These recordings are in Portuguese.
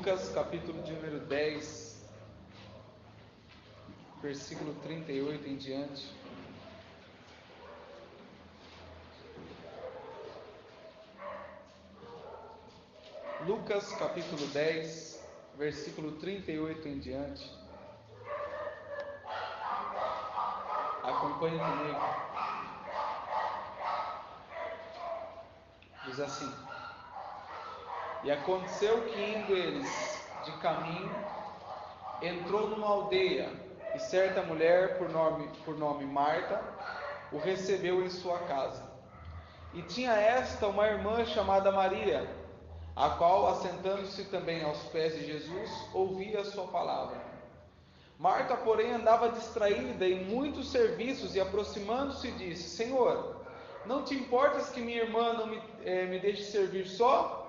Lucas, capítulo de número 10, versículo 38 em diante. Lucas, capítulo 10, versículo 38 em diante. Acompanhe comigo. Diz assim: E aconteceu que, indo eles de caminho, entrou numa aldeia, e certa mulher, por nome Marta, o recebeu em sua casa. E tinha esta uma irmã chamada Maria, a qual, assentando-se também aos pés de Jesus, ouvia a sua palavra. Marta, porém, andava distraída em muitos serviços, e aproximando-se disse: Senhor, não te importas que minha irmã não me deixe servir só?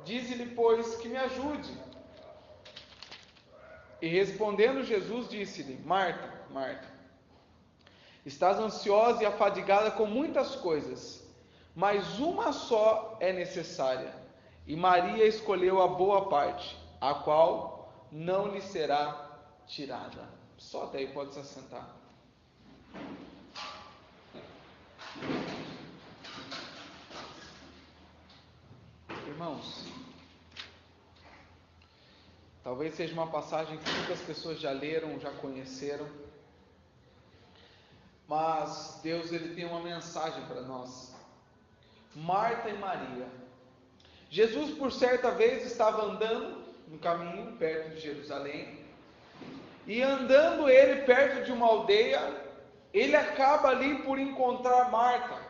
Dize-lhe, pois, que me ajude. E respondendo Jesus, disse-lhe: Marta, Marta, estás ansiosa e afadigada com muitas coisas, mas uma só é necessária. E Maria escolheu a boa parte, a qual não lhe será tirada. Só até aí, pode se assentar. Irmãos, talvez seja uma passagem que muitas pessoas já leram, já conheceram, mas Deus, ele tem uma mensagem para nós. Marta e Maria. Jesus, por certa vez, estava andando no caminho perto de Jerusalém, e andando ele perto de uma aldeia, ele acaba ali por encontrar Marta.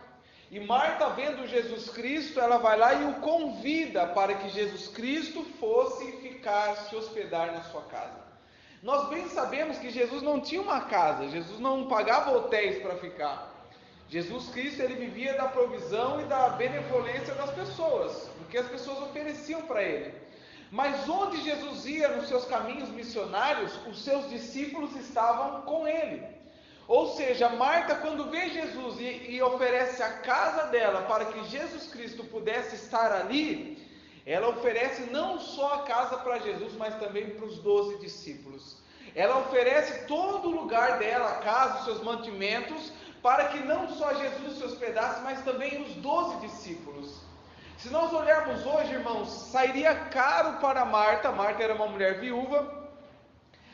E Marta, vendo Jesus Cristo, ela vai lá e o convida para que Jesus Cristo fosse ficar, se hospedar na sua casa. Nós bem sabemos que Jesus não tinha uma casa, Jesus não pagava hotéis para ficar. Jesus Cristo, ele vivia da provisão e da benevolência das pessoas, do que as pessoas ofereciam para ele. Mas onde Jesus ia nos seus caminhos missionários, os seus discípulos estavam com ele. Ou seja, Marta, quando vê Jesus e oferece a casa dela para que Jesus Cristo pudesse estar ali, ela oferece não só a casa para Jesus, mas também para os 12 discípulos. Ela oferece todo o lugar dela, a casa, os seus mantimentos, para que não só Jesus se hospedasse, mas também os 12 discípulos. Se nós olharmos hoje, irmãos, sairia caro para Marta. Marta era uma mulher viúva,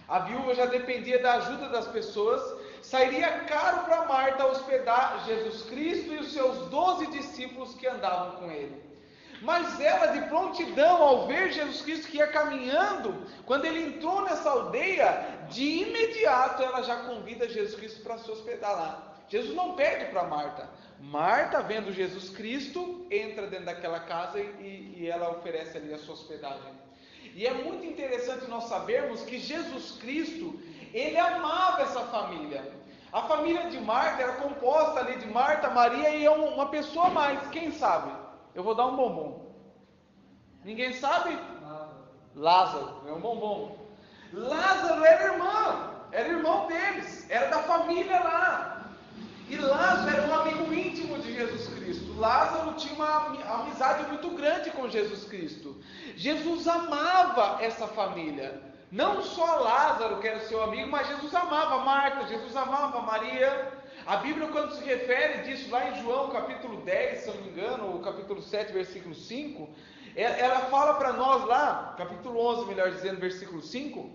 a viúva já dependia da ajuda das pessoas. Sairia caro para Marta hospedar Jesus Cristo e os seus 12 discípulos que andavam com ele. Mas ela, de prontidão, ao ver Jesus Cristo que ia caminhando, quando ele entrou nessa aldeia, de imediato ela já convida Jesus Cristo para se hospedar lá. Jesus não pede para Marta. Marta, vendo Jesus Cristo, entra dentro daquela casa e ela oferece ali a sua hospedagem. E é muito interessante nós sabermos que Jesus Cristo, ele amava essa família. A família de Marta era composta ali de Marta, Maria e uma pessoa a mais. Quem sabe? Eu vou dar um bombom. Ninguém sabe? Lázaro, é um bombom. Lázaro era irmão deles, era da família lá. E Lázaro era um amigo íntimo de Jesus Cristo. Lázaro tinha uma amizade muito grande com Jesus Cristo. Jesus amava essa família. Não só Lázaro, que era seu amigo, mas Jesus amava Marta, Jesus amava Maria. A Bíblia, quando se refere disso lá em João capítulo 10, se eu não me engano, ou capítulo 7, versículo 5, ela fala para nós lá, capítulo 11, melhor dizendo, versículo 5,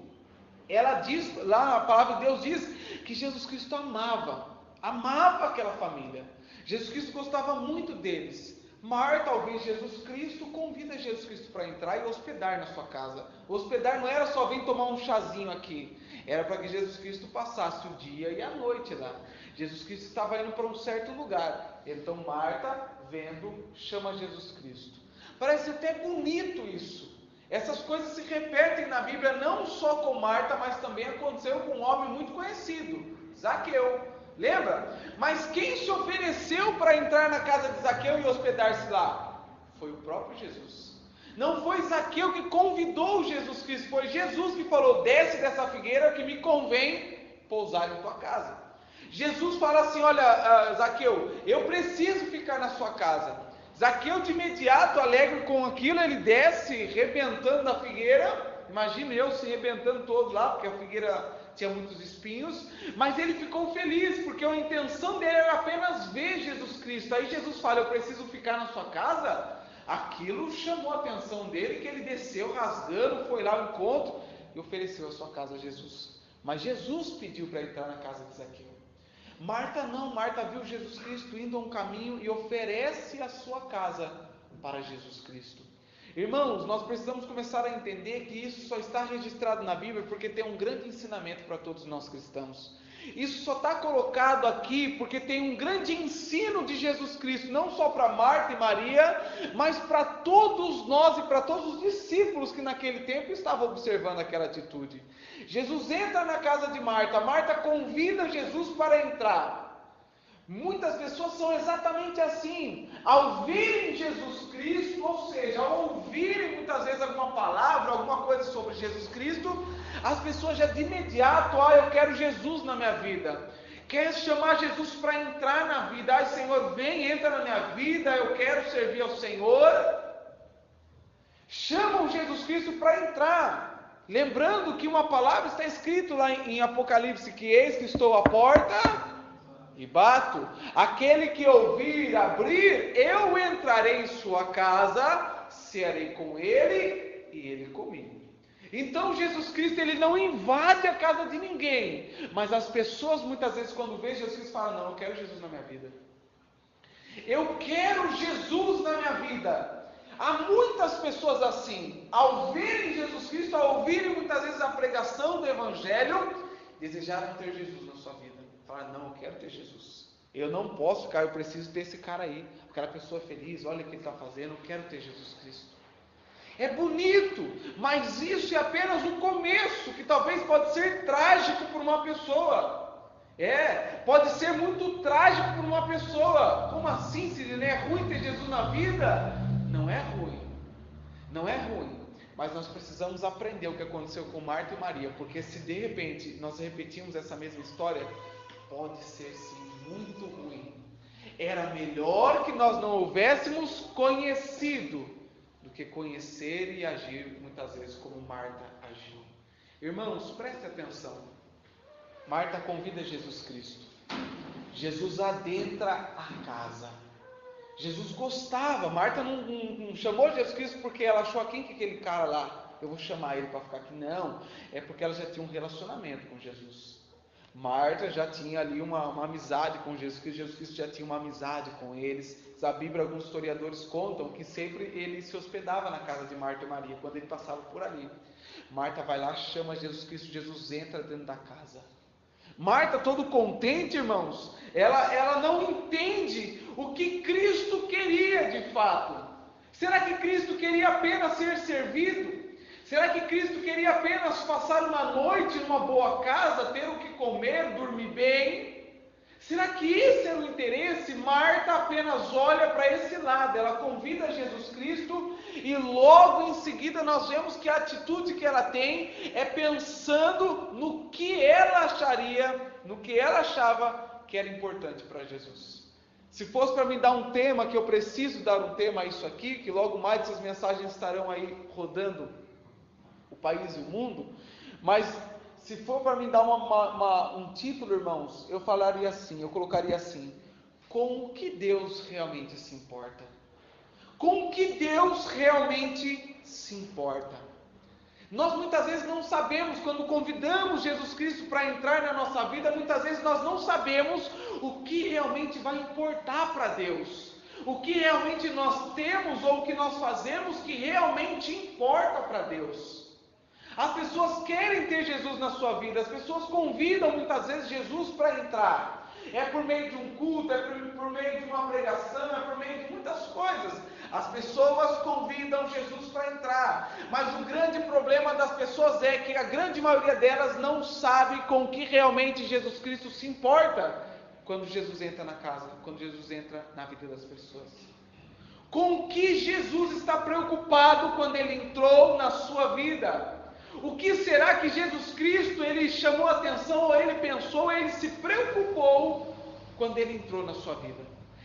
ela diz, lá a palavra de Deus diz que Jesus Cristo amava aquela família. Jesus Cristo gostava muito deles. Marta, ao ver Jesus Cristo, convida Jesus Cristo para entrar e hospedar na sua casa. O hospedar não era só vir tomar um chazinho aqui, era para que Jesus Cristo passasse o dia e a noite lá. Jesus Cristo estava indo para um certo lugar, então Marta, vendo, chama Jesus Cristo. Parece até bonito isso. Essas coisas se repetem na Bíblia, não só com Marta, mas também aconteceu com um homem muito conhecido, Zaqueu. Lembra? Mas quem se ofereceu para entrar na casa de Zaqueu e hospedar-se lá? Foi o próprio Jesus. Não foi Zaqueu que convidou Jesus Cristo, foi Jesus que falou: desce dessa figueira que me convém pousar em tua casa. Jesus fala assim: olha, Zaqueu, eu preciso ficar na sua casa. Zaqueu de imediato, alegre com aquilo, ele desce rebentando a figueira. Imagina eu se rebentando todo lá, porque a figueira tinha muitos espinhos, mas ele ficou feliz, porque a intenção dele era apenas ver Jesus Cristo. Aí Jesus fala: eu preciso ficar na sua casa. Aquilo chamou a atenção dele, que ele desceu rasgando, foi lá ao encontro e ofereceu a sua casa a Jesus. Mas Jesus pediu para entrar na casa de Zaqueu. Marta não, Marta viu Jesus Cristo indo a um caminho e oferece a sua casa para Jesus Cristo. Irmãos, nós precisamos começar a entender que isso só está registrado na Bíblia porque tem um grande ensinamento para todos nós cristãos. Isso só está colocado aqui porque tem um grande ensino de Jesus Cristo, não só para Marta e Maria, mas para todos nós e para todos os discípulos que naquele tempo estavam observando aquela atitude. Jesus entra na casa de Marta, Marta convida Jesus para entrar. Muitas pessoas são exatamente assim, ao verem Jesus Cristo, ou seja, ao ouvirem muitas vezes alguma palavra, alguma coisa sobre Jesus Cristo, as pessoas já de imediato: eu quero Jesus na minha vida, quer chamar Jesus para entrar na vida. Senhor, vem, entra na minha vida, eu quero servir ao Senhor. Chamam Jesus Cristo para entrar, lembrando que uma palavra está escrito lá em Apocalipse, que eis que estou à porta e bato, aquele que ouvir abrir, eu entrarei em sua casa, cearei com ele e ele comigo. Então Jesus Cristo, ele não invade a casa de ninguém, mas as pessoas muitas vezes quando veem Jesus Cristo falam: não, eu quero Jesus na minha vida, eu quero Jesus na minha vida. Há muitas pessoas assim, ao verem Jesus Cristo, ao ouvirem muitas vezes a pregação do Evangelho, desejaram ter Jesus na sua vida. Fala: não, eu quero ter Jesus, eu não posso ficar, eu preciso ter esse cara aí, aquela pessoa feliz, olha o que ele está fazendo, eu quero ter Jesus Cristo. É bonito, mas isso é apenas um começo, que talvez pode ser trágico para uma pessoa. Pode ser muito trágico para uma pessoa. Como assim, se não é ruim ter Jesus na vida? Não é ruim, não é ruim. Mas nós precisamos aprender o que aconteceu com Marta e Maria, porque se de repente nós repetimos essa mesma história, pode ser sim muito ruim. Era melhor que nós não houvéssemos conhecido do que conhecer e agir muitas vezes como Marta agiu. Irmãos, preste atenção. Marta convida Jesus Cristo. Jesus adentra a casa. Jesus gostava. Marta não chamou Jesus Cristo porque ela achou: quem que é aquele cara lá? Eu vou chamar ele para ficar aqui. Não, é porque ela já tinha um relacionamento com Jesus. Marta já tinha ali uma amizade com Jesus Cristo. Jesus Cristo já tinha uma amizade com eles. A Bíblia, alguns historiadores contam que sempre ele se hospedava na casa de Marta e Maria, quando ele passava por ali. Marta vai lá, chama Jesus Cristo, Jesus entra dentro da casa. Marta, todo contente, irmãos, ela não entende o que Cristo queria de fato. Será que Cristo queria apenas ser servido? Será que Cristo queria apenas passar uma noite numa boa casa, ter o que comer, dormir bem? Será que esse era o interesse? Marta apenas olha para esse lado, ela convida Jesus Cristo e logo em seguida nós vemos que a atitude que ela tem é pensando no que ela acharia, no que ela achava que era importante para Jesus. Se fosse para mim dar um tema, que eu preciso dar um tema a isso aqui, que logo mais essas mensagens estarão aí rodando o país e o mundo, mas se for para mim dar um título, irmãos, eu falaria assim, eu colocaria assim: com o que Deus realmente se importa? Com o que Deus realmente se importa? Nós muitas vezes não sabemos, quando convidamos Jesus Cristo para entrar na nossa vida, muitas vezes nós não sabemos o que realmente vai importar para Deus. O que realmente nós temos ou o que nós fazemos que realmente importa para Deus. As pessoas querem ter Jesus na sua vida, as pessoas convidam muitas vezes Jesus para entrar. É por meio de um culto, é por meio de uma pregação, é por meio de muitas coisas. As pessoas convidam Jesus para entrar, mas o grande problema das pessoas é que a grande maioria delas não sabe com o que realmente Jesus Cristo se importa quando Jesus entra na casa, quando Jesus entra na vida das pessoas. Com o que Jesus está preocupado quando Ele entrou na sua vida? O que será que Jesus Cristo, Ele chamou a atenção, ou Ele pensou, ou Ele se preocupou quando Ele entrou na sua vida?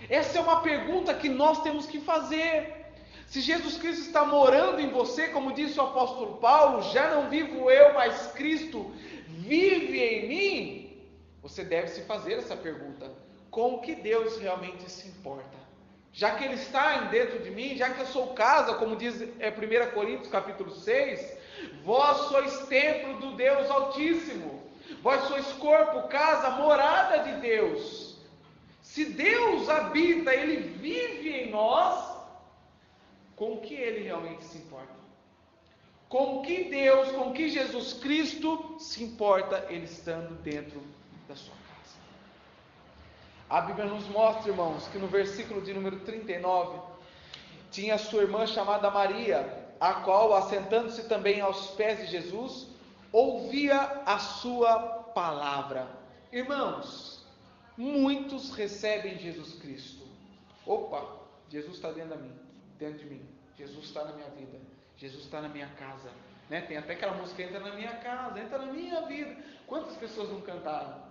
Essa é uma pergunta que nós temos que fazer. Se Jesus Cristo está morando em você, como disse o apóstolo Paulo, já não vivo eu, mas Cristo vive em mim, você deve se fazer essa pergunta: com que Deus realmente se importa? Já que Ele está dentro de mim, já que eu sou casa, como diz 1 Coríntios capítulo 6, vós sois templo do Deus Altíssimo, vós sois corpo, casa, morada de Deus. Se Deus habita, Ele vive em nós, com o que Ele realmente se importa? Com que Deus, com que Jesus Cristo se importa Ele estando dentro da sua casa? A Bíblia nos mostra, irmãos, que no versículo de número 39, tinha sua irmã chamada Maria, a qual, assentando-se também aos pés de Jesus, ouvia a sua palavra. Irmãos, muitos recebem Jesus Cristo. Opa, Jesus está dentro de mim. Jesus está na minha vida. Jesus está na minha casa. Né? Tem até aquela música: entra na minha casa, entra na minha vida. Quantas pessoas não cantaram?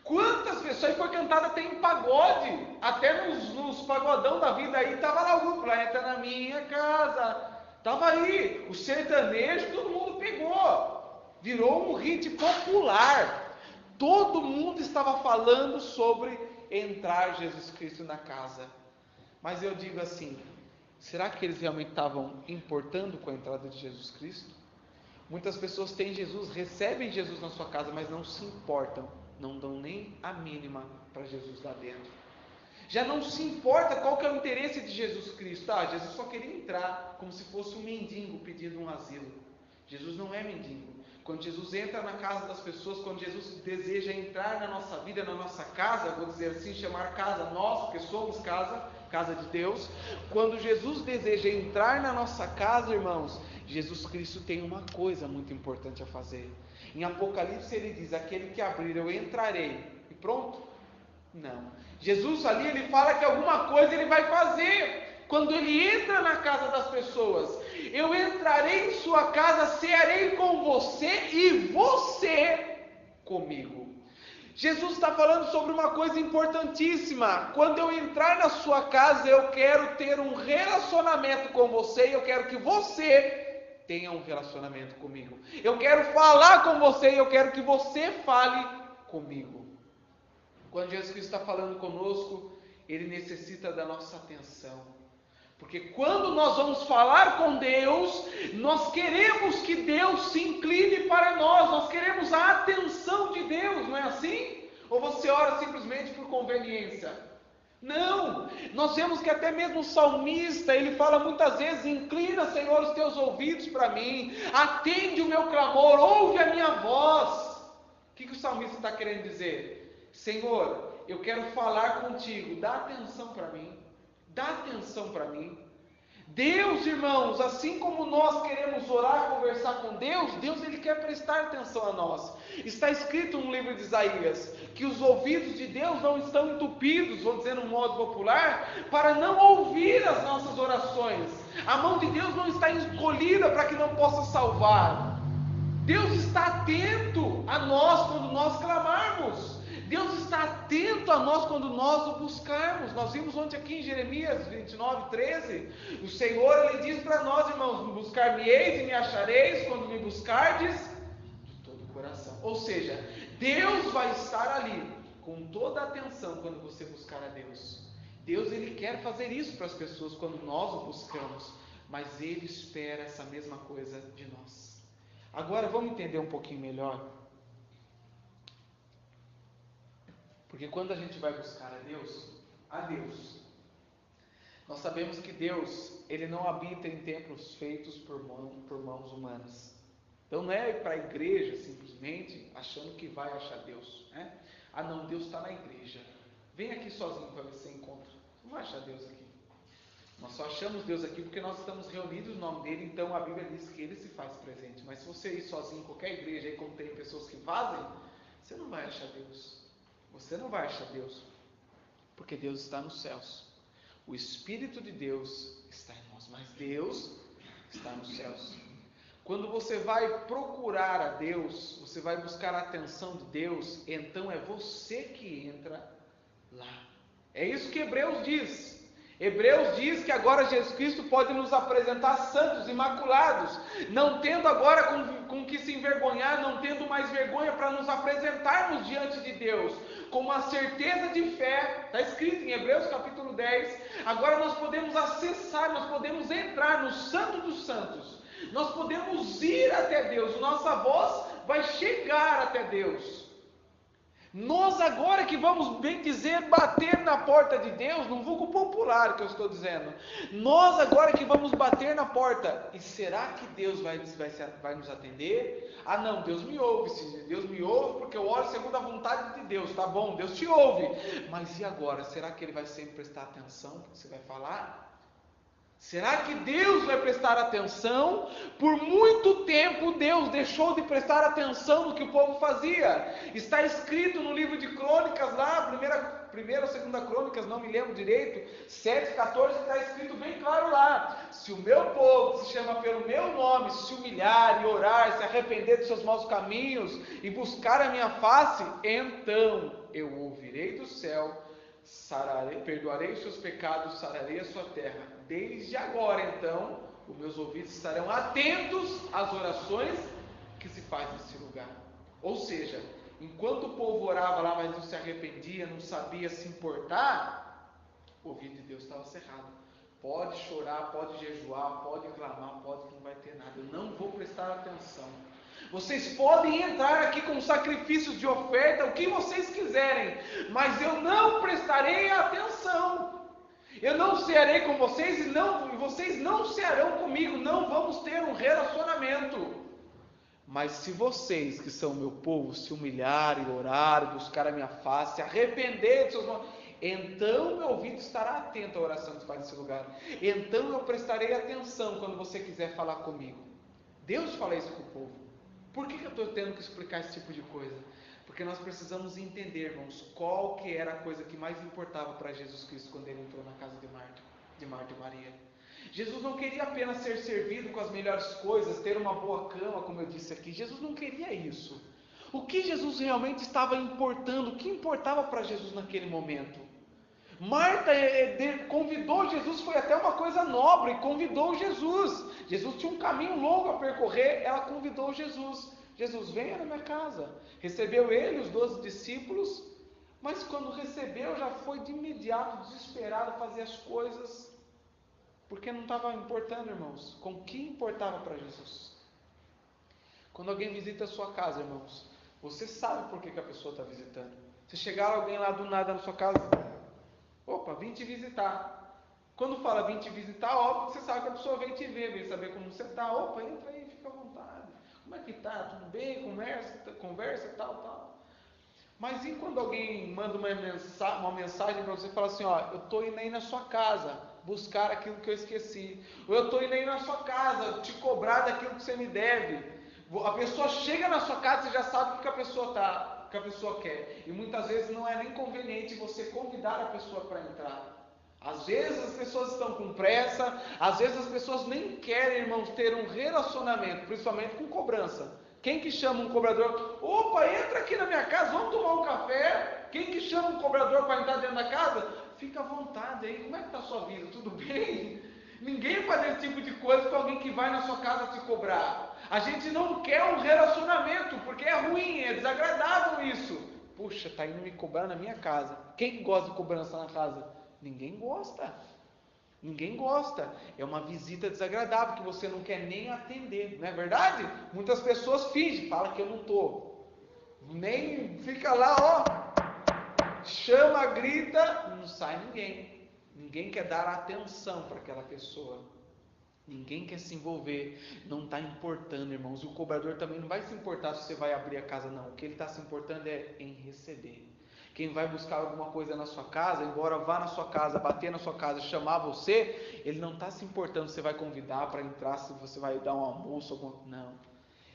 Quantas pessoas foi cantada até em pagode, até nos pagodão da vida aí, estava lá o grupo, lá entra na minha casa, estava aí, o sertanejo, todo mundo pegou, virou um hit popular, todo mundo estava falando sobre entrar Jesus Cristo na casa. Mas eu digo assim, será que eles realmente estavam importando com a entrada de Jesus Cristo? Muitas pessoas têm Jesus, recebem Jesus na sua casa, mas não se importam, não dão nem a mínima para Jesus lá dentro. Já não se importa qual que é o interesse de Jesus Cristo. Jesus só queria entrar, como se fosse um mendigo pedindo um asilo. Jesus não é mendigo. Quando Jesus entra na casa das pessoas, quando Jesus deseja entrar na nossa vida, na nossa casa, vou dizer assim, chamar casa nós, porque somos casa de Deus. Quando Jesus deseja entrar na nossa casa, irmãos, Jesus Cristo tem uma coisa muito importante a fazer. Em Apocalipse ele diz: aquele que abrir, eu entrarei. E pronto? Não. Jesus ali, ele fala que alguma coisa ele vai fazer. Quando ele entra na casa das pessoas: eu entrarei em sua casa, cearei com você e você comigo. Jesus está falando sobre uma coisa importantíssima. Quando eu entrar na sua casa, eu quero ter um relacionamento com você, e eu quero que você tenha um relacionamento comigo. Eu quero falar com você, e eu quero que você fale comigo. Quando Jesus Cristo está falando conosco, Ele necessita da nossa atenção. Porque quando nós vamos falar com Deus, nós queremos que Deus se incline para nós queremos a atenção de Deus, não é assim? Ou você ora simplesmente por conveniência? Não, nós vemos que até mesmo o salmista, ele fala muitas vezes: inclina, Senhor, os teus ouvidos para mim, atende o meu clamor, ouve a minha voz. O que o salmista está querendo dizer? Senhor, eu quero falar contigo, dá atenção para mim. Dá atenção para mim. Deus, irmãos, assim como nós queremos orar, conversar com Deus, Deus ele quer prestar atenção a nós. Está escrito no livro de Isaías que os ouvidos de Deus não estão entupidos, vou dizer no modo popular, para não ouvir as nossas orações. A mão de Deus não está encolhida para que não possa salvar. Deus está atento a nós quando nós clamarmos. Deus está atento a nós quando nós o buscarmos. Nós vimos ontem aqui em Jeremias 29:13, o Senhor ele diz para nós, irmãos: buscar-me-eis e me achareis quando me buscardes de todo o coração. Ou seja, Deus vai estar ali com toda a atenção quando você buscar a Deus. Deus ele quer fazer isso para as pessoas quando nós o buscamos, mas Ele espera essa mesma coisa de nós. Agora vamos entender um pouquinho melhor. Porque quando a gente vai buscar a Deus, nós sabemos que Deus, Ele não habita em templos feitos por mãos humanas. Então não é ir para a igreja simplesmente achando que vai achar Deus, né? Não, Deus está na igreja. Vem aqui sozinho para ver se você encontra. Não vai achar Deus aqui. Nós só achamos Deus aqui porque nós estamos reunidos no nome dEle, então a Bíblia diz que Ele se faz presente. Mas se você ir sozinho em qualquer igreja, aí como tem pessoas que fazem, você não vai achar Deus. Você não vai achar Deus, porque Deus está nos céus. O Espírito de Deus está em nós, mas Deus está nos céus. Quando você vai procurar a Deus, você vai buscar a atenção de Deus, então é você que entra lá. É isso que Hebreus diz. Hebreus diz que agora Jesus Cristo pode nos apresentar santos, imaculados, não tendo agora com que se envergonhar, não tendo mais vergonha, para nos apresentarmos diante de Deus, com uma certeza de fé. Está escrito em Hebreus capítulo 10, agora nós podemos acessar, nós podemos entrar no Santo dos Santos, nós podemos ir até Deus, nossa voz vai chegar até Deus. Nós agora que vamos, bem dizer, bater na porta de Deus, num vulgo popular que eu estou dizendo, nós agora que vamos bater na porta, e será que Deus vai nos atender? Ah não, Deus me ouve, Deus me ouve porque eu oro segundo a vontade de Deus, tá bom, Deus te ouve, mas e agora, será que Ele vai sempre prestar atenção no que você vai falar? Será que Deus vai prestar atenção? Por muito tempo Deus deixou de prestar atenção no que o povo fazia. Está escrito no livro de Crônicas lá, primeira ou segunda Crônicas, não me lembro direito, 7:14, está escrito bem claro lá: se o meu povo, que se chama pelo meu nome, se humilhar e orar, se arrepender dos seus maus caminhos e buscar a minha face, então eu ouvirei do céu, perdoarei os seus pecados, sararei a sua terra. Desde agora, então, os meus ouvidos estarão atentos às orações que se faz nesse lugar. Ou seja, enquanto o povo orava lá, mas não se arrependia, não sabia se importar, o ouvido de Deus estava cerrado. Pode chorar, pode jejuar, pode clamar, pode que não vai ter nada. Eu não vou prestar atenção. Vocês podem entrar aqui com sacrifícios de oferta, o que vocês quiserem, mas eu não prestarei atenção. Eu não cearei com vocês e vocês não cearão comigo. Não vamos ter um relacionamento. Mas se vocês, que são meu povo, se humilharem, orar, buscar a minha face, se arrepender de seus maus, então meu ouvido estará atento à oração que se faz nesse lugar. Então eu prestarei atenção quando você quiser falar comigo. Deus fala isso com o povo. Por que eu estou tendo que explicar esse tipo de coisa? Porque nós precisamos entender, irmãos, qual que era a coisa que mais importava para Jesus Cristo quando Ele entrou na casa de Marta e Maria. Jesus não queria apenas ser servido com as melhores coisas, ter uma boa cama, como eu disse aqui. Jesus não queria isso. O que Jesus realmente estava importando, o que importava para Jesus naquele momento? Marta convidou Jesus, foi até uma coisa nobre, convidou Jesus. Jesus tinha um caminho longo a percorrer, ela convidou Jesus. Jesus, venha na minha casa. Recebeu ele, os 12 discípulos, mas quando recebeu já foi de imediato desesperado fazer as coisas, porque não estava importando, irmãos, com o que importava para Jesus. Quando alguém visita a sua casa, irmãos, você sabe por que a pessoa está visitando. Se chegar alguém lá do nada na sua casa, opa, vim te visitar. Quando fala vim te visitar, óbvio que você sabe que a pessoa vem te ver, vem saber como você está. Opa, entra aí, fica à vontade. Como é que está? Tudo bem? Conversa, tal. Mas e quando alguém manda uma mensagem para você e fala assim, ó, eu estou indo aí na sua casa buscar aquilo que eu esqueci. Ou eu estou indo aí na sua casa te cobrar daquilo que você me deve. A pessoa chega na sua casa e já sabe o que a pessoa quer. E muitas vezes não é nem conveniente você convidar a pessoa para entrar. Às vezes as pessoas estão com pressa, às vezes as pessoas nem querem, irmãos, ter um relacionamento, principalmente com cobrança. Quem que chama um cobrador? Opa, entra aqui na minha casa, vamos tomar um café. Quem que chama um cobrador para entrar dentro da casa? Fica à vontade aí, como é que está a sua vida? Tudo bem? Ninguém faz esse tipo de coisa com alguém que vai na sua casa te cobrar. A gente não quer um relacionamento, porque é ruim, é desagradável isso. Puxa, está indo me cobrar na minha casa. Quem gosta de cobrança na casa? Ninguém gosta. Ninguém gosta. É uma visita desagradável que você não quer nem atender, não é verdade? Muitas pessoas fingem, fala que eu não estou. Nem fica lá, ó. Chama, grita, não sai ninguém. Ninguém quer dar atenção para aquela pessoa. Ninguém quer se envolver. Não está importando, irmãos. O cobrador também não vai se importar se você vai abrir a casa, não. O que ele está se importando é em receber. Quem vai buscar alguma coisa na sua casa, embora vá na sua casa, bater na sua casa, chamar você, ele não está se importando se você vai convidar para entrar, se você vai dar um almoço, não.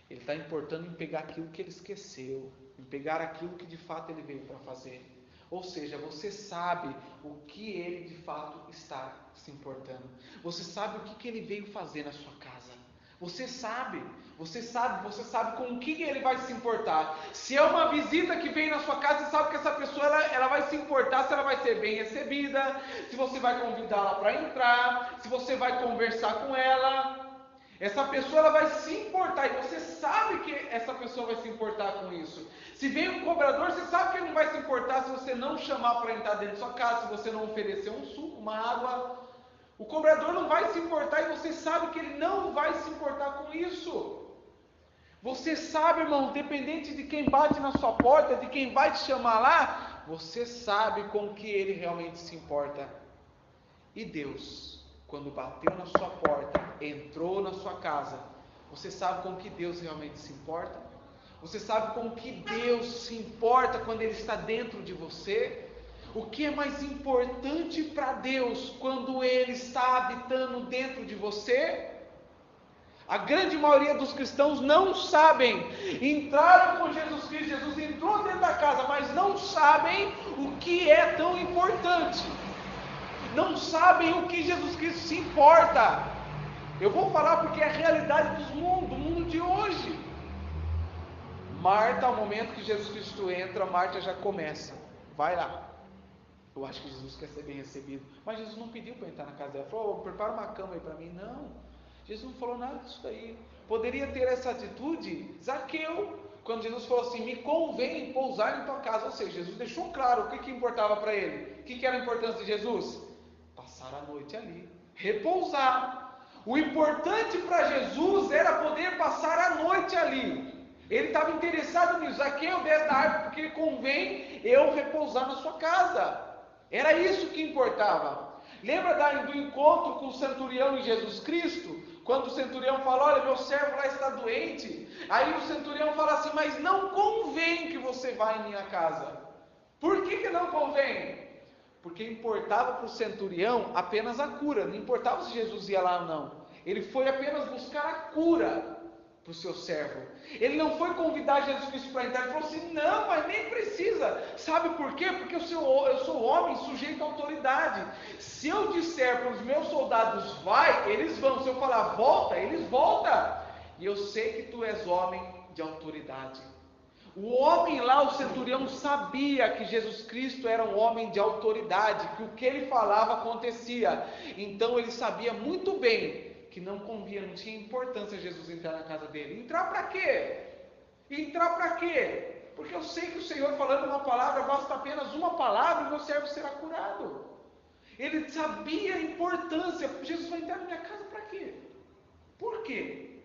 Ele está importando em pegar aquilo que ele esqueceu, em pegar aquilo que de fato ele veio para fazer. Ou seja, você sabe o que ele de fato está se importando. Você sabe o que ele veio fazer na sua casa. Você sabe Você sabe com o que ele vai se importar. Se é uma visita que vem na sua casa, você sabe que essa pessoa ela vai se importar se ela vai ser bem recebida, se você vai convidá-la para entrar, se você vai conversar com ela. Essa pessoa ela vai se importar e você sabe que essa pessoa vai se importar com isso. Se vem um cobrador, você sabe que ele não vai se importar se você não chamar para entrar dentro da sua casa, se você não oferecer um suco, uma água. O cobrador não vai se importar e você sabe que ele não vai se importar com isso. Você sabe, irmão, independente de quem bate na sua porta, de quem vai te chamar lá, você sabe com o que ele realmente se importa. E Deus, quando bateu na sua porta, entrou na sua casa, você sabe com o que Deus realmente se importa? Você sabe com o que Deus se importa quando Ele está dentro de você? O que é mais importante para Deus quando Ele está habitando dentro de você? A grande maioria dos cristãos não sabem. Entraram com Jesus Cristo, Jesus entrou dentro da casa, mas não sabem o que é tão importante. Não sabem o que Jesus Cristo se importa. Eu vou falar porque é a realidade do mundo de hoje. Marta, ao momento que Jesus Cristo entra, Marta já começa. Vai lá. Eu acho que Jesus quer ser bem recebido. Mas Jesus não pediu para entrar na casa dela. Falou, prepara uma cama aí para mim. Não. Jesus não falou nada disso daí. Poderia ter essa atitude Zaqueu, quando Jesus falou assim, me convém pousar em tua casa. Ou seja, Jesus deixou claro o que importava para ele. O que era a importância de Jesus? Passar a noite ali, repousar. O importante para Jesus era poder passar a noite ali. Ele estava interessado nisso. Zaqueu, desce da árvore, porque convém eu repousar na sua casa. Era isso que importava. Lembra do encontro com o centurião e Jesus Cristo? Quando o centurião fala, olha, meu servo lá está doente. Aí o centurião fala assim, mas não convém que você vá em minha casa. Por que não convém? Porque importava para o centurião apenas a cura. Não importava se Jesus ia lá ou não. Ele foi apenas buscar a cura para o seu servo. Ele não foi convidar Jesus Cristo para entrar. Ele falou assim, não, mas nem precisa. Sabe por quê? Porque eu sou homem sujeito à autoridade. Se eu disser para os meus soldados, vai, eles vão. Se eu falar, volta, eles voltam. E eu sei que tu és homem de autoridade. O homem lá, o centurião, sabia que Jesus Cristo era um homem de autoridade, que o que ele falava acontecia. Então ele sabia muito bem que não convinha, não tinha importância Jesus entrar na casa dele. Entrar para quê? Entrar para quê? Porque eu sei que o Senhor falando uma palavra, basta apenas uma palavra e meu servo será curado. Ele sabia a importância. Jesus vai entrar na minha casa para quê? Por quê?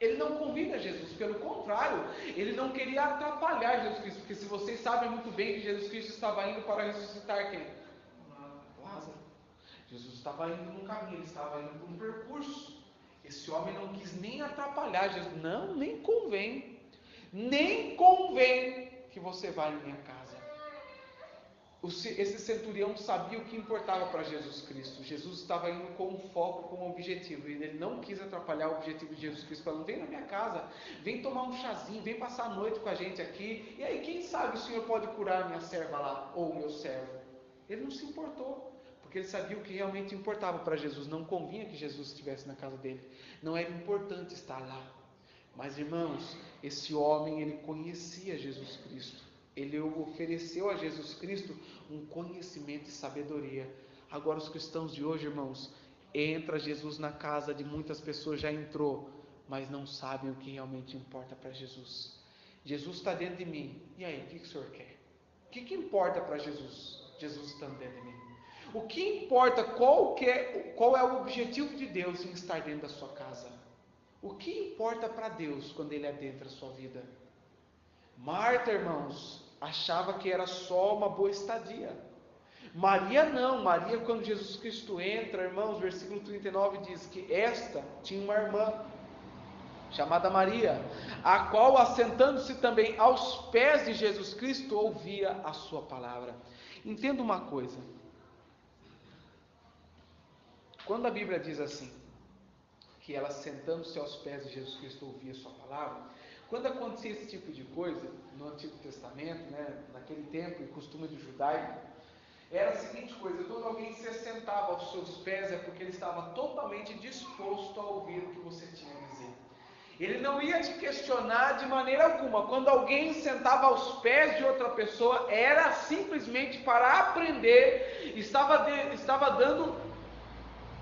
Ele não convida Jesus, pelo contrário, ele não queria atrapalhar Jesus Cristo, porque se vocês sabem muito bem que Jesus Cristo estava indo para ressuscitar quem? Lázaro. Jesus estava indo num caminho, ele estava indo por um percurso. Esse homem não quis nem atrapalhar Jesus. Não, nem convém que você vá em minha casa. Esse centurião sabia o que importava para Jesus Cristo. Jesus estava indo com um foco, com um objetivo, e ele não quis atrapalhar o objetivo de Jesus Cristo, falando, vem na minha casa, vem tomar um chazinho, vem passar a noite com a gente aqui, e aí quem sabe o Senhor pode curar a minha serva lá, ou o meu servo. Ele não se importou, porque ele sabia o que realmente importava para Jesus. Não convinha que Jesus estivesse na casa dele, não era importante estar lá. Mas irmãos, esse homem, ele conhecia Jesus Cristo. Ele ofereceu a Jesus Cristo um conhecimento e sabedoria. Agora os cristãos de hoje, irmãos, entra Jesus na casa de muitas pessoas, já entrou, mas não sabem o que realmente importa para Jesus. Jesus está dentro de mim, e aí, o que o Senhor quer? O que importa para Jesus? Jesus estando dentro de mim. O que importa, qual é o objetivo de Deus em estar dentro da sua casa? O que importa para Deus quando Ele adentra a sua vida? Marta, irmãos, achava que era só uma boa estadia. Maria não. Maria, quando Jesus Cristo entra, irmãos, versículo 39 diz que esta tinha uma irmã chamada Maria, a qual, assentando-se também aos pés de Jesus Cristo, ouvia a sua palavra. Entenda uma coisa. Quando a Bíblia diz assim, que ela sentando-se aos pés de Jesus Cristo ouvia a sua palavra, quando acontecia esse tipo de coisa, no Antigo Testamento, naquele tempo, e costume do judaico, era a seguinte coisa, quando alguém se sentava aos seus pés, é porque ele estava totalmente disposto a ouvir o que você tinha a dizer. Ele não ia te questionar de maneira alguma. Quando alguém sentava aos pés de outra pessoa, era simplesmente para aprender, estava dando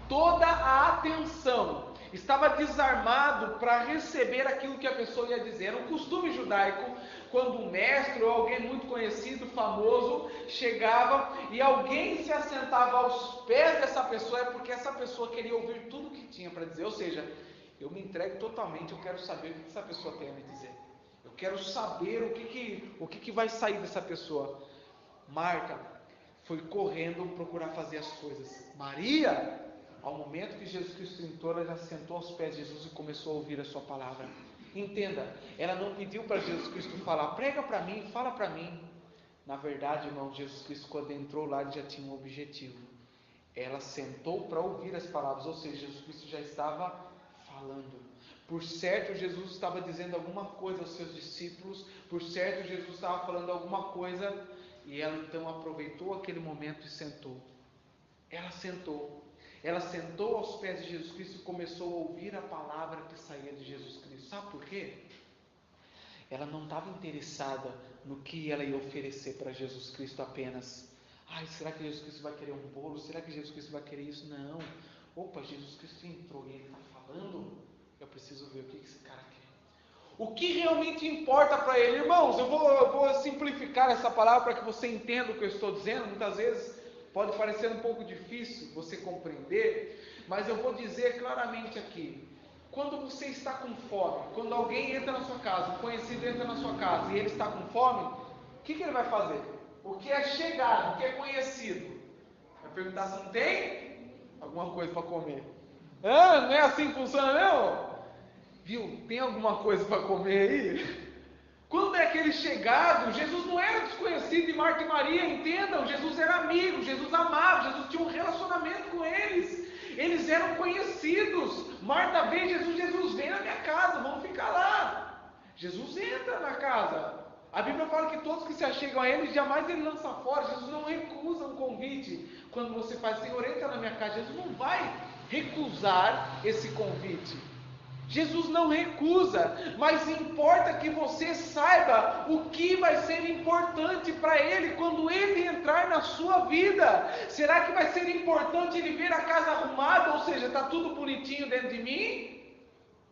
toda a atenção, estava desarmado para receber aquilo que a pessoa ia dizer. Era um costume judaico, quando um mestre ou alguém muito conhecido, famoso, chegava e alguém se assentava aos pés dessa pessoa, é porque essa pessoa queria ouvir tudo o que tinha para dizer. Ou seja, eu me entrego totalmente, eu quero saber o que essa pessoa tem a me dizer. Eu quero saber o que vai sair dessa pessoa. Marta foi correndo procurar fazer as coisas. Maria, ao momento que Jesus Cristo entrou, ela já sentou aos pés de Jesus e começou a ouvir a sua palavra. Entenda, ela não pediu para Jesus Cristo falar, prega para mim, fala para mim. Na verdade, irmão, Jesus Cristo, quando entrou lá, ele já tinha um objetivo. Ela sentou para ouvir as palavras, ou seja, Jesus Cristo já estava falando. Por certo, Jesus estava dizendo alguma coisa aos seus discípulos, por certo, Jesus estava falando alguma coisa, e ela então aproveitou aquele momento e sentou. Ela sentou aos pés de Jesus Cristo e começou a ouvir a palavra que saía de Jesus Cristo. Sabe por quê? Ela não estava interessada no que ela ia oferecer para Jesus Cristo apenas. Ai, será que Jesus Cristo vai querer um bolo? Será que Jesus Cristo vai querer isso? Não. Opa, Jesus Cristo entrou e ele está falando. Eu preciso ver o que esse cara quer. O que realmente importa para ele, irmãos? Eu vou simplificar essa palavra para que você entenda o que eu estou dizendo. Muitas vezes pode parecer um pouco difícil você compreender, mas eu vou dizer claramente aqui. Quando você está com fome, quando alguém entra na sua casa, um conhecido entra na sua casa e ele está com fome, o que ele vai fazer? O que é chegado, o que é conhecido? Vai perguntar se não tem alguma coisa para comer. Não é assim que funciona não? Viu? Tem alguma coisa para comer aí? Quando é aquele chegado, Jesus não era desconhecido de Marta e Maria, entendam, Jesus era amigo, Jesus amava, Jesus tinha um relacionamento com eles, eles eram conhecidos. Marta vê Jesus vem na minha casa, vamos ficar lá. Jesus entra na casa, a Bíblia fala que todos que se achegam a ele, jamais ele lança fora. Jesus não recusa um convite, quando você faz, Senhor, entra na minha casa, Jesus não vai recusar esse convite. Jesus não recusa, mas importa que você saiba o que vai ser importante para Ele quando Ele entrar na sua vida. Será que vai ser importante Ele ver a casa arrumada, ou seja, está tudo bonitinho dentro de mim?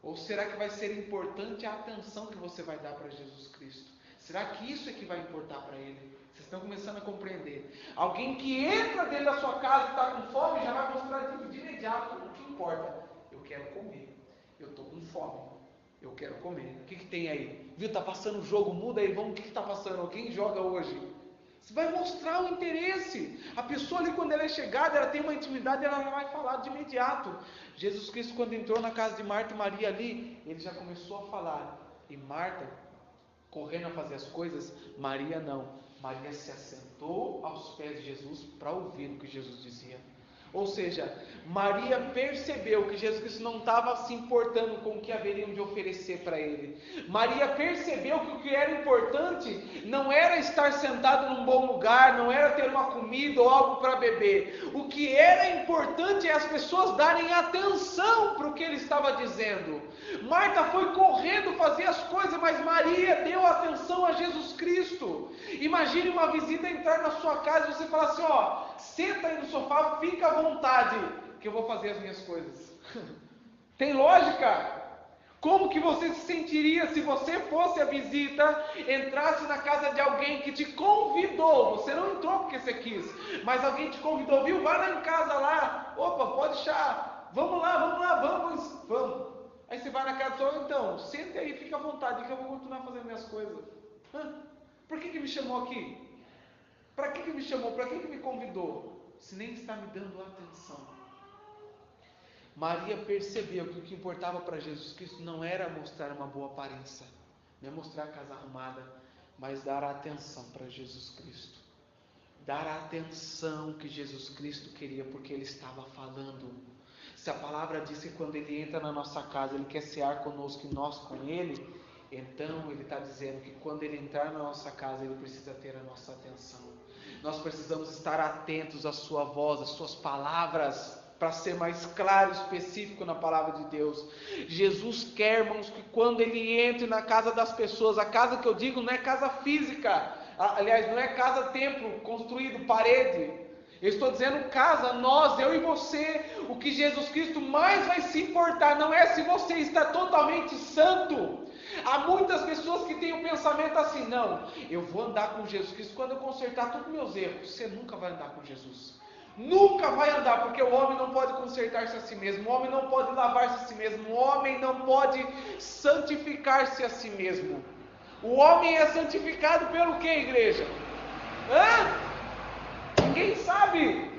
Ou será que vai ser importante a atenção que você vai dar para Jesus Cristo? Será que isso é que vai importar para Ele? Vocês estão começando a compreender. Alguém que entra dentro da sua casa e está com fome, já vai mostrar de imediato o que importa. Eu quero comer. Eu estou com fome, eu quero comer. O que tem aí? Viu, está passando o jogo, muda aí, vamos, o que está passando? Quem joga hoje? Você vai mostrar o interesse. A pessoa ali, quando ela é chegada, ela tem uma intimidade, ela vai falar de imediato. Jesus Cristo, quando entrou na casa de Marta e Maria ali, ele já começou a falar. E Marta, correndo a fazer as coisas, Maria não. Maria se assentou aos pés de Jesus para ouvir o que Jesus dizia. Ou seja, Maria percebeu que Jesus Cristo não estava se importando com o que haveriam de oferecer para ele. Maria percebeu que o que era importante não era estar sentado num bom lugar, não era ter uma comida ou algo para beber. O que era importante é as pessoas darem atenção para o que ele estava dizendo. Marta foi correndo fazer as coisas, mas Maria deu atenção a Jesus Cristo. Imagine uma visita entrar na sua casa e você falar assim, ó, senta aí no sofá, fica à vontade, que eu vou fazer as minhas coisas. Tem lógica? Como que você se sentiria se você fosse a visita, entrasse na casa de alguém que te convidou? Você não entrou porque você quis, mas alguém te convidou, viu? Vai lá em casa lá, opa, pode deixar, vamos lá, vamos. Aí você vai na casa do senhor, então, senta aí, fica à vontade, que eu vou continuar fazendo minhas coisas. Por que me chamou aqui? Para que me chamou? Para que me convidou? Se nem está me dando atenção. Maria percebeu que o que importava para Jesus Cristo não era mostrar uma boa aparência, não é mostrar a casa arrumada, mas dar atenção para Jesus Cristo. Dar a atenção que Jesus Cristo queria, porque Ele estava falando. Se a palavra diz que quando Ele entra na nossa casa, Ele quer cear conosco e nós com Ele, então Ele está dizendo que quando Ele entrar na nossa casa, Ele precisa ter a nossa atenção. Nós precisamos estar atentos à sua voz, às suas palavras. para ser mais claro e específico na palavra de Deus. Jesus quer, irmãos, que quando Ele entre na casa das pessoas, a casa que eu digo não é casa física, aliás, não é casa-templo, construído, parede. Eu estou dizendo casa, nós, eu e você. O que Jesus Cristo mais vai se importar não é se você está totalmente santo. Há muitas pessoas que têm o pensamento assim: não, eu vou andar com Jesus Cristo quando eu consertar todos os meus erros. Você nunca vai andar com Jesus. Nunca vai andar, porque o homem não pode consertar-se a si mesmo, o homem não pode lavar-se a si mesmo, o homem não pode santificar-se a si mesmo. O homem é santificado pelo que, igreja? Ninguém sabe.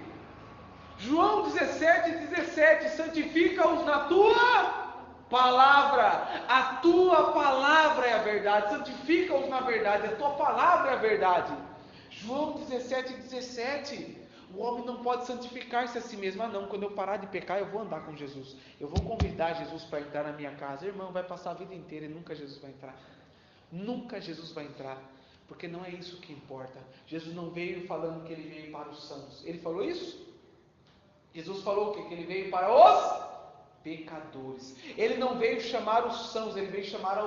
João 17:17, santifica-os na tua palavra. A tua palavra é a verdade. Santifica-os na verdade, a tua palavra é a verdade. João 17:17. O homem não pode santificar-se a si mesmo. Não, quando eu parar de pecar, eu vou andar com Jesus. Eu vou convidar Jesus para entrar na minha casa. Irmão, vai passar a vida inteira e nunca Jesus vai entrar. Nunca Jesus vai entrar. Porque não é isso que importa. Jesus não veio falando que Ele veio para os santos. Ele falou isso? Jesus falou o quê? Que Ele veio para os pecadores. Ele não veio chamar os sãos, Ele veio chamar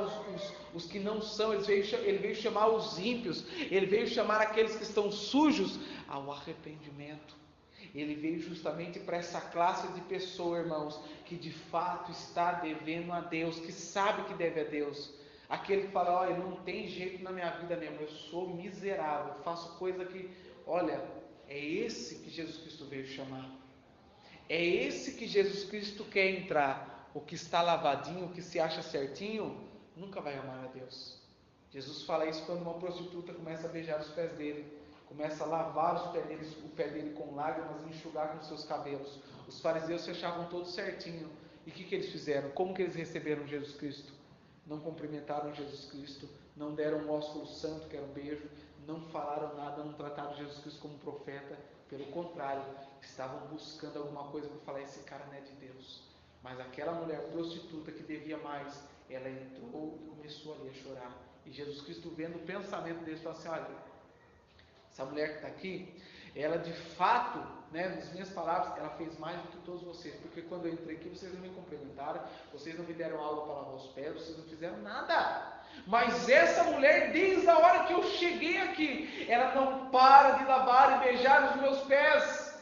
os que não são. Ele veio chamar os ímpios. Ele veio chamar aqueles que estão sujos ao arrependimento. Ele veio justamente para essa classe de pessoa, irmãos, que de fato está devendo a Deus, que sabe que deve a Deus. Aquele que fala: olha, não tem jeito na minha vida mesmo, eu sou miserável, faço coisa que, olha, é esse que Jesus Cristo veio chamar. É esse que Jesus Cristo quer entrar. O que está lavadinho, o que se acha certinho, nunca vai amar a Deus. Jesus fala isso quando uma prostituta começa a beijar os pés dele, começa a lavar o pé dele com lágrimas e enxugar com seus cabelos. Os fariseus se achavam todos certinho. E o que eles fizeram? Como que eles receberam Jesus Cristo? Não cumprimentaram Jesus Cristo, não deram um ósculo santo, que era um beijo, não falaram nada, não trataram Jesus Cristo como profeta. Pelo contrário, estavam buscando alguma coisa para falar: esse cara não é de Deus. Mas aquela mulher prostituta que devia mais, ela entrou e começou ali a chorar. E Jesus Cristo, vendo o pensamento deles, falou assim: olha, essa mulher que está aqui, ela de fato, nas minhas palavras, ela fez mais do que todos vocês, porque quando eu entrei aqui, vocês não me cumprimentaram, vocês não me deram água para lavar os pés, vocês não fizeram nada. Mas essa mulher, desde a hora que eu cheguei aqui, ela não para de lavar e beijar os meus pés.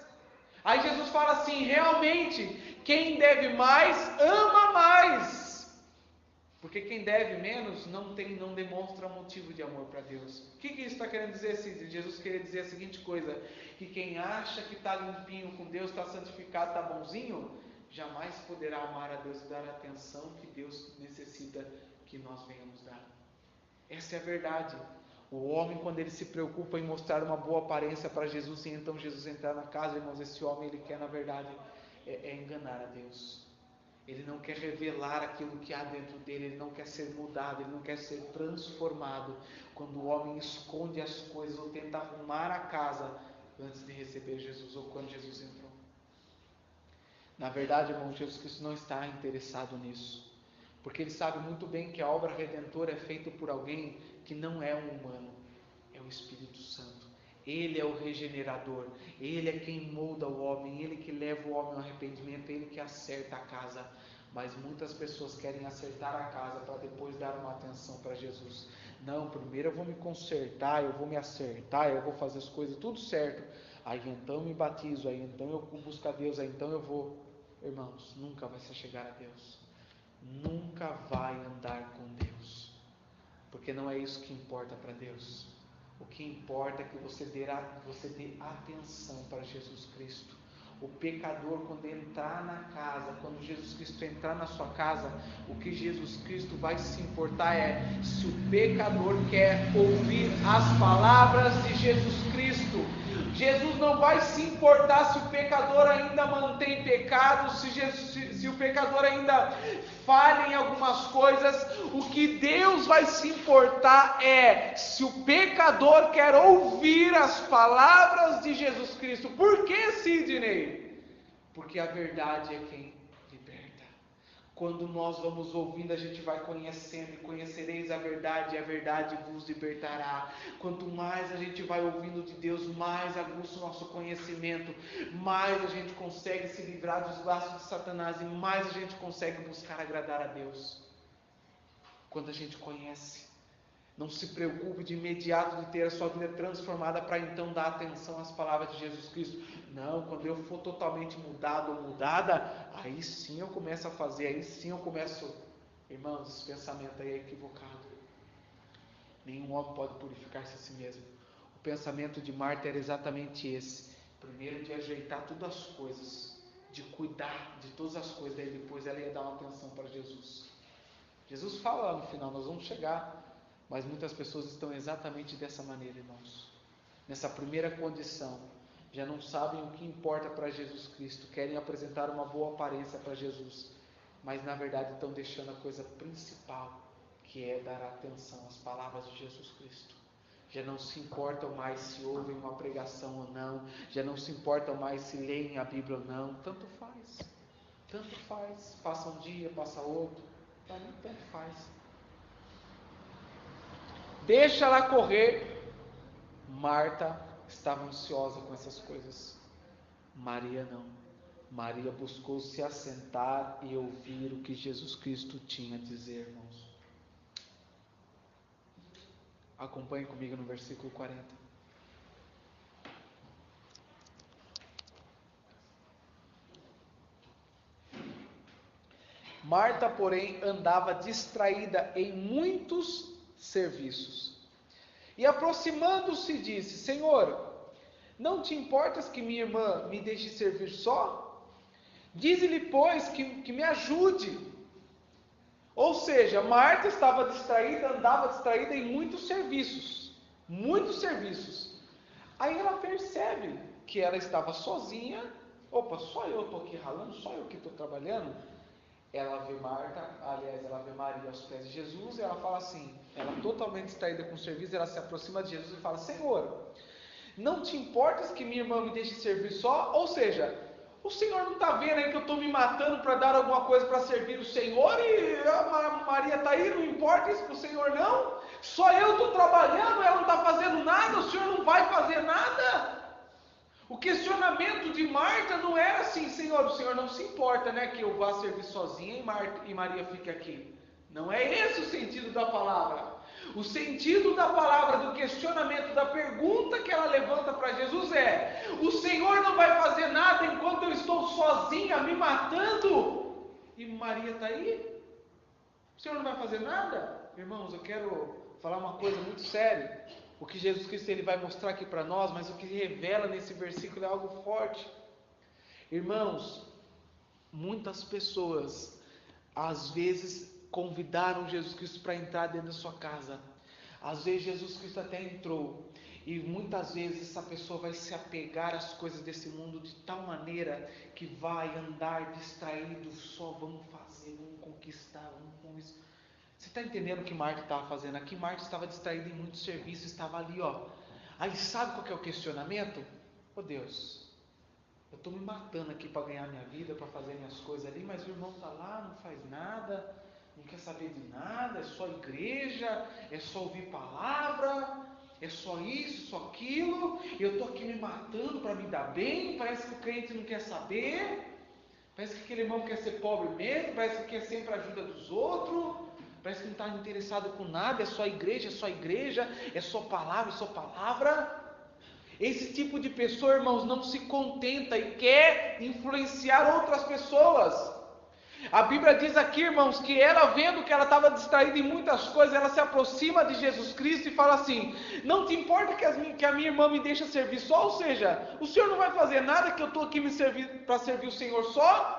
Aí Jesus fala assim: realmente, quem deve mais, ama mais. Porque quem deve menos, não demonstra motivo de amor para Deus. O que isso está querendo dizer, Cid? Jesus queria dizer a seguinte coisa: que quem acha que está limpinho com Deus, está santificado, está bonzinho, jamais poderá amar a Deus e dar a atenção que Deus necessita que nós venhamos dar. Essa é a verdade. O homem, quando ele se preocupa em mostrar uma boa aparência para Jesus, e então Jesus entrar na casa, irmãos, esse homem, ele quer, na verdade, enganar a Deus. Ele não quer revelar aquilo que há dentro dele, ele não quer ser mudado, ele não quer ser transformado. Quando o homem esconde as coisas ou tenta arrumar a casa antes de receber Jesus, ou quando Jesus entrou. Na verdade, irmão, Jesus Cristo não está interessado nisso, porque Ele sabe muito bem que a obra redentora é feita por alguém que não é um humano, é o Espírito Santo. Ele é o regenerador, Ele é quem molda o homem, Ele que leva o homem ao arrependimento, Ele que acerta a casa. Mas muitas pessoas querem acertar a casa para depois dar uma atenção para Jesus. Não, primeiro eu vou me consertar, eu vou me acertar, eu vou fazer as coisas tudo certo, aí então eu me batizo, aí então eu busco a Deus, aí então eu vou. Irmãos, nunca vai se chegar a Deus, nunca vai andar com Deus, porque não é isso que importa para Deus. O que importa é que você dê atenção para Jesus Cristo. O pecador, quando entrar na casa, quando Jesus Cristo entrar na sua casa, o que Jesus Cristo vai se importar é se o pecador quer ouvir as palavras de Jesus Cristo. Jesus não vai se importar se o pecador ainda mantém pecado, se o pecador ainda falha em algumas coisas. O que Deus vai se importar é se o pecador quer ouvir as palavras de Jesus Cristo. Por que, Sidney? Porque a verdade é quem liberta. Quando nós vamos ouvindo, a gente vai conhecendo, e conhecereis a verdade, e a verdade vos libertará. Quanto mais a gente vai ouvindo de Deus, mais aguça o nosso conhecimento, mais a gente consegue se livrar dos laços de Satanás, e mais a gente consegue buscar agradar a Deus. Quando a gente conhece, não se preocupe de imediato de ter a sua vida transformada para então dar atenção às palavras de Jesus Cristo. Não, quando eu for totalmente mudado ou mudada, aí sim eu começo a fazer, aí sim eu começo. Irmãos, esse pensamento aí é equivocado. Nenhum homem pode purificar-se a si mesmo. O pensamento de Marta era exatamente esse. Primeiro de ajeitar todas as coisas, de cuidar de todas as coisas, daí depois ela ia dar uma atenção para Jesus. Jesus fala lá no final, nós vamos chegar. Mas muitas pessoas estão exatamente dessa maneira, irmãos. Nessa primeira condição, já não sabem o que importa para Jesus Cristo, querem apresentar uma boa aparência para Jesus, mas na verdade estão deixando a coisa principal, que é dar atenção às palavras de Jesus Cristo. Já não se importam mais se ouvem uma pregação ou não, já não se importam mais se leem a Bíblia ou não, tanto faz, passa um dia, passa outro, para mim tanto faz. Deixa ela correr. Marta estava ansiosa com essas coisas. Maria não. Maria buscou se assentar e ouvir o que Jesus Cristo tinha a dizer, irmãos. Acompanhe comigo no versículo 40. Marta, porém, andava distraída em muitos serviços. E aproximando-se disse: Senhor, não te importas que minha irmã me deixe servir só? Dize-lhe, pois, que me ajude. Ou seja, Marta estava distraída, andava distraída em muitos serviços. Muitos serviços. Aí ela percebe que ela estava sozinha. Opa, só eu estou aqui ralando, só eu que estou trabalhando. Ela vê Marta, aliás, ela vê Maria aos pés de Jesus, e ela fala assim, ela totalmente distraída com o serviço, ela se aproxima de Jesus e fala: Senhor, não te importas que minha irmã me deixe servir só? Ou seja, o Senhor não está vendo aí que eu estou me matando para dar alguma coisa para servir o Senhor, e a Maria está aí, não importa isso para o Senhor não? Só eu estou trabalhando, ela não está fazendo nada, o Senhor não vai fazer nada? O questionamento de Marta não era assim: Senhor, o Senhor não se importa, né, que eu vá servir sozinha e Maria fique aqui. Não é esse o sentido da palavra. O sentido da palavra, do questionamento, da pergunta que ela levanta para Jesus é: o Senhor não vai fazer nada enquanto eu estou sozinha, me matando? E Maria está aí? O Senhor não vai fazer nada? Irmãos, eu quero falar uma coisa muito séria. O que Jesus Cristo ele vai mostrar aqui para nós, mas o que revela nesse versículo é algo forte. Irmãos, muitas pessoas às vezes convidaram Jesus Cristo para entrar dentro da sua casa. Às vezes Jesus Cristo até entrou, e muitas vezes essa pessoa vai se apegar às coisas desse mundo de tal maneira que vai andar distraído, só vamos fazer, vamos conquistar, vamos com isso. Você está entendendo o que Marta estava fazendo? Aqui Marta estava distraída em muitos serviços, estava ali, ó. Aí sabe qual que é o questionamento? Oh Deus, eu estou me matando aqui para ganhar minha vida, para fazer minhas coisas ali, mas o irmão está lá, não faz nada, não quer saber de nada, é só igreja, é só ouvir palavra, é só isso, só aquilo, e eu estou aqui me matando para me dar bem, parece que o crente não quer saber, parece que aquele irmão quer ser pobre mesmo, parece que quer sempre a ajuda dos outros, parece que não está interessado com nada, é só igreja, é só palavra. Esse tipo de pessoa, irmãos, não se contenta e quer influenciar outras pessoas. A Bíblia diz aqui, irmãos, que ela, vendo que ela estava distraída em muitas coisas, ela se aproxima de Jesus Cristo e fala assim: não te importa que a minha irmã me deixe servir só? Ou seja, o Senhor não vai fazer nada, que eu estou aqui para servir o Senhor só?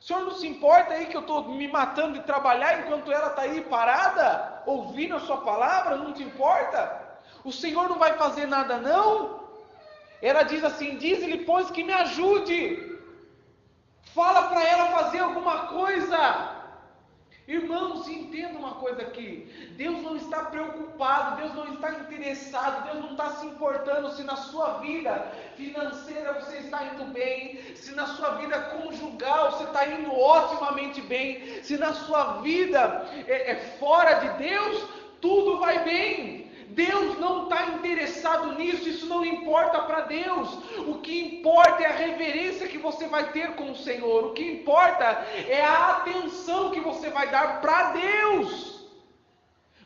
O Senhor não se importa aí que eu estou me matando de trabalhar enquanto ela está aí parada, ouvindo a sua palavra? Não te importa? O Senhor não vai fazer nada não? Ela diz assim: diz-lhe, pois, que me ajude. Fala para ela fazer alguma coisa. Irmãos, entenda uma coisa aqui: Deus não está preocupado, Deus não está interessado, Deus não está se importando se na sua vida financeira você está indo bem, se na sua vida conjugal você está indo otimamente bem, se na sua vida fora de Deus tudo vai bem. Deus não está interessado nisso, isso não importa para Deus. O que importa é a reverência que você vai ter com o Senhor. O que importa é a atenção que você vai dar para Deus.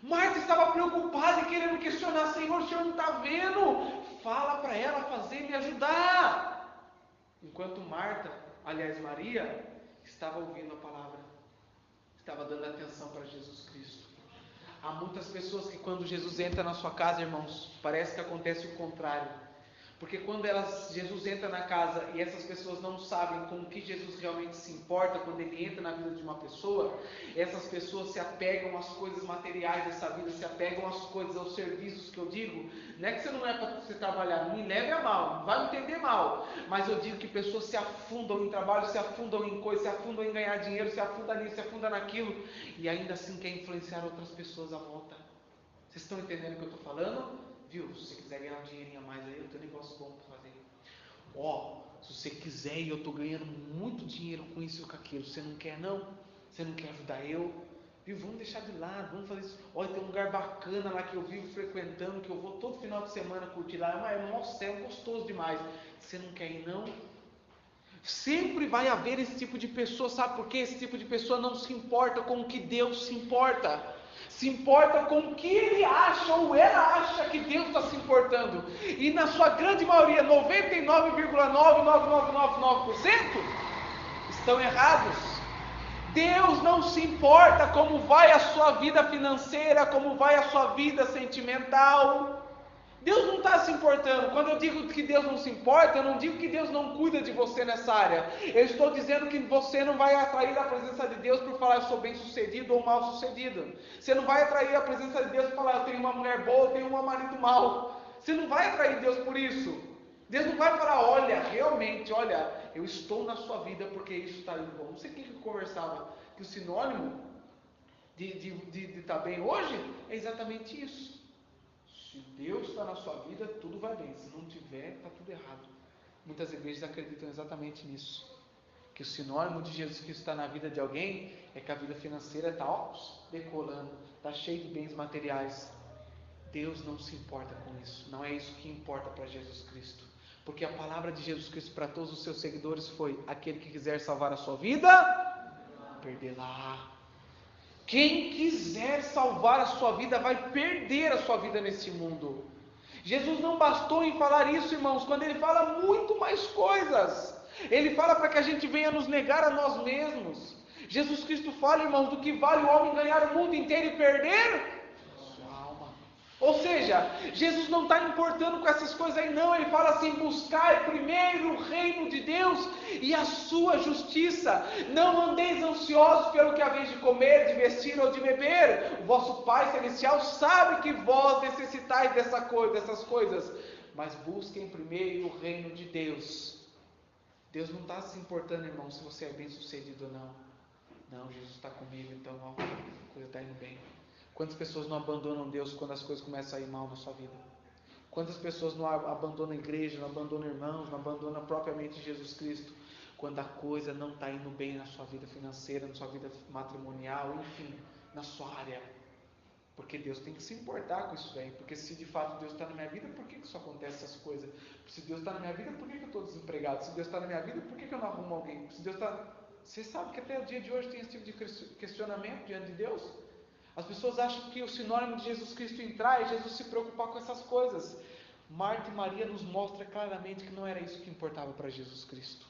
Marta estava preocupada e querendo questionar: Senhor, o Senhor não está vendo? Fala para ela fazer me ajudar. Enquanto Maria, estava ouvindo a palavra, estava dando atenção para Jesus Cristo. Há muitas pessoas que quando Jesus entra na sua casa, irmãos, parece que acontece o contrário. Porque quando Jesus entra na casa e essas pessoas não sabem com o que Jesus realmente se importa, quando ele entra na vida de uma pessoa, essas pessoas se apegam às coisas materiais dessa vida, se apegam às coisas, aos serviços que eu digo. Não é que você não é para você trabalhar, não me leve a mal, não vai me entender mal, mas eu digo que pessoas se afundam em trabalho, se afundam em coisas, se afundam em ganhar dinheiro, se afundam nisso, se afundam naquilo, e ainda assim quer influenciar outras pessoas à volta. Vocês estão entendendo o que eu estou falando? Viu? Se você quiser ganhar um dinheirinho a mais aí, eu tenho um negócio bom para fazer. Se você quiser e eu estou ganhando muito dinheiro com isso e com aquilo, você não quer não? Você não quer ajudar eu? Viu? Vamos deixar de lado, vamos fazer isso. Tem um lugar bacana lá que eu vivo frequentando, que eu vou todo final de semana curtir lá. Nossa, é gostoso demais. Você não quer ir não? Sempre vai haver esse tipo de pessoa, sabe por quê? Esse tipo de pessoa não se importa com o que Deus se importa. Se importa com o que ele acha ou ela acha que Deus está se importando. E na sua grande maioria, 99,99999% estão errados. Deus não se importa como vai a sua vida financeira, como vai a sua vida sentimental. Deus não está se importando. Quando eu digo que Deus não se importa, eu não digo que Deus não cuida de você nessa área. Eu estou dizendo que você não vai atrair a presença de Deus por falar eu sou bem sucedido ou mal sucedido. Você não vai atrair a presença de Deus por falar eu tenho uma mulher boa, eu tenho um marido mau. Você não vai atrair Deus por isso. Deus não vai falar, realmente, eu estou na sua vida porque isso está indo bom. Não sei o que eu conversava, que o sinônimo de estar bem hoje é exatamente isso. Se Deus está na sua vida, tudo vai bem. Se não tiver, está tudo errado. Muitas igrejas acreditam exatamente nisso. Que o sinônimo de Jesus Cristo está na vida de alguém é que a vida financeira está decolando, está cheia de bens materiais. Deus não se importa com isso. Não é isso que importa para Jesus Cristo. Porque a palavra de Jesus Cristo para todos os seus seguidores foi: aquele que quiser salvar a sua vida, perdê-la. Quem quiser salvar a sua vida vai perder a sua vida nesse mundo. Jesus não bastou em falar isso, irmãos, quando ele fala muito mais coisas. Ele fala para que a gente venha nos negar a nós mesmos. Jesus Cristo fala, irmãos, do que vale o homem ganhar o mundo inteiro e perder sua alma. Ou seja, Jesus não está importando com essas coisas aí não. Ele fala assim: buscai primeiro o reino de Deus e a sua justiça. Não andeis ansiosos pelo que haveis de comer, de vestir ou de beber. O vosso Pai Celestial sabe que vós necessitais dessas coisas. Mas busquem primeiro o reino de Deus. Deus não está se importando, irmão, se você é bem sucedido ou não. Não, Jesus está comigo, então a coisa está indo bem. Quantas pessoas não abandonam Deus quando as coisas começam a ir mal na sua vida? Quantas pessoas não abandonam a igreja, não abandonam irmãos, não abandonam propriamente Jesus Cristo, quando a coisa não está indo bem na sua vida financeira, na sua vida matrimonial, enfim, na sua área? Porque Deus tem que se importar com isso aí. Porque se de fato Deus está na minha vida, por que isso acontece, essas coisas? Se Deus está na minha vida, por que eu estou desempregado? Se Deus está na minha vida, por que eu não arrumo alguém? Se Deus está... Você sabe que até o dia de hoje tem esse tipo de questionamento diante de Deus? As pessoas acham que o sinônimo de Jesus Cristo entrar é Jesus se preocupar com essas coisas. Marta e Maria nos mostram claramente que não era isso que importava para Jesus Cristo.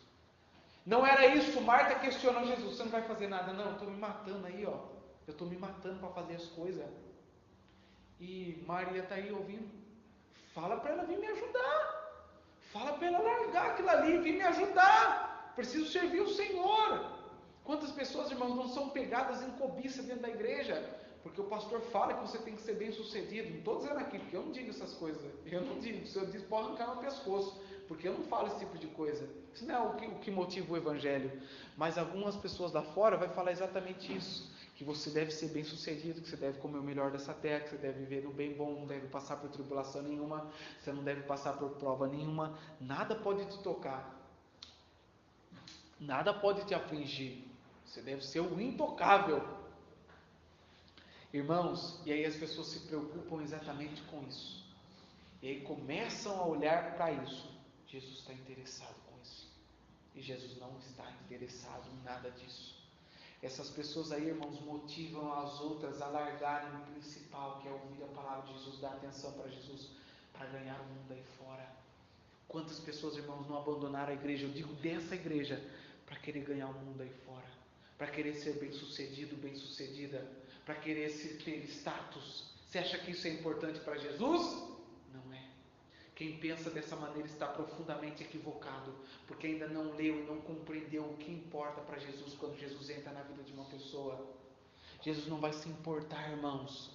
Não era isso. Marta questionou Jesus: você não vai fazer nada? Não, eu estou me matando aí, eu estou me matando para fazer as coisas. E Maria está aí ouvindo. Fala para ela vir me ajudar. Fala para ela largar aquilo ali e vir me ajudar. Preciso servir o Senhor. Quantas pessoas, irmãos, não são pegadas em cobiça dentro da igreja? Porque o pastor fala que você tem que ser bem sucedido. Não estou dizendo aqui, porque eu não digo essas coisas. Eu não digo. Se eu digo, pode arrancar no pescoço. Porque eu não falo esse tipo de coisa. Isso não é o que motiva o evangelho. Mas algumas pessoas lá fora vão falar exatamente isso. que você deve ser bem sucedido, que você deve comer o melhor dessa terra, que você deve viver no bem bom, não deve passar por tribulação nenhuma, você não deve passar por prova nenhuma, nada pode te tocar, nada pode te afligir, você deve ser o intocável. Irmãos, e aí as pessoas se preocupam exatamente com isso, e aí começam a olhar para isso. Jesus está interessado com isso, e Jesus não está interessado em nada disso. Essas pessoas aí, irmãos, motivam as outras a largarem o principal, que é ouvir a palavra de Jesus, dar atenção para Jesus, para ganhar o mundo aí fora. Quantas pessoas, irmãos, não abandonaram a igreja, eu digo dessa igreja, para querer ganhar o mundo aí fora, para querer ser bem sucedido, bem sucedida, para querer ter status. Você acha que isso é importante para Jesus? Não é. Quem pensa dessa maneira está profundamente equivocado, porque ainda não leu e não compreendeu o que importa para Jesus quando Jesus entra na vida de uma pessoa. Jesus não vai se importar, irmãos,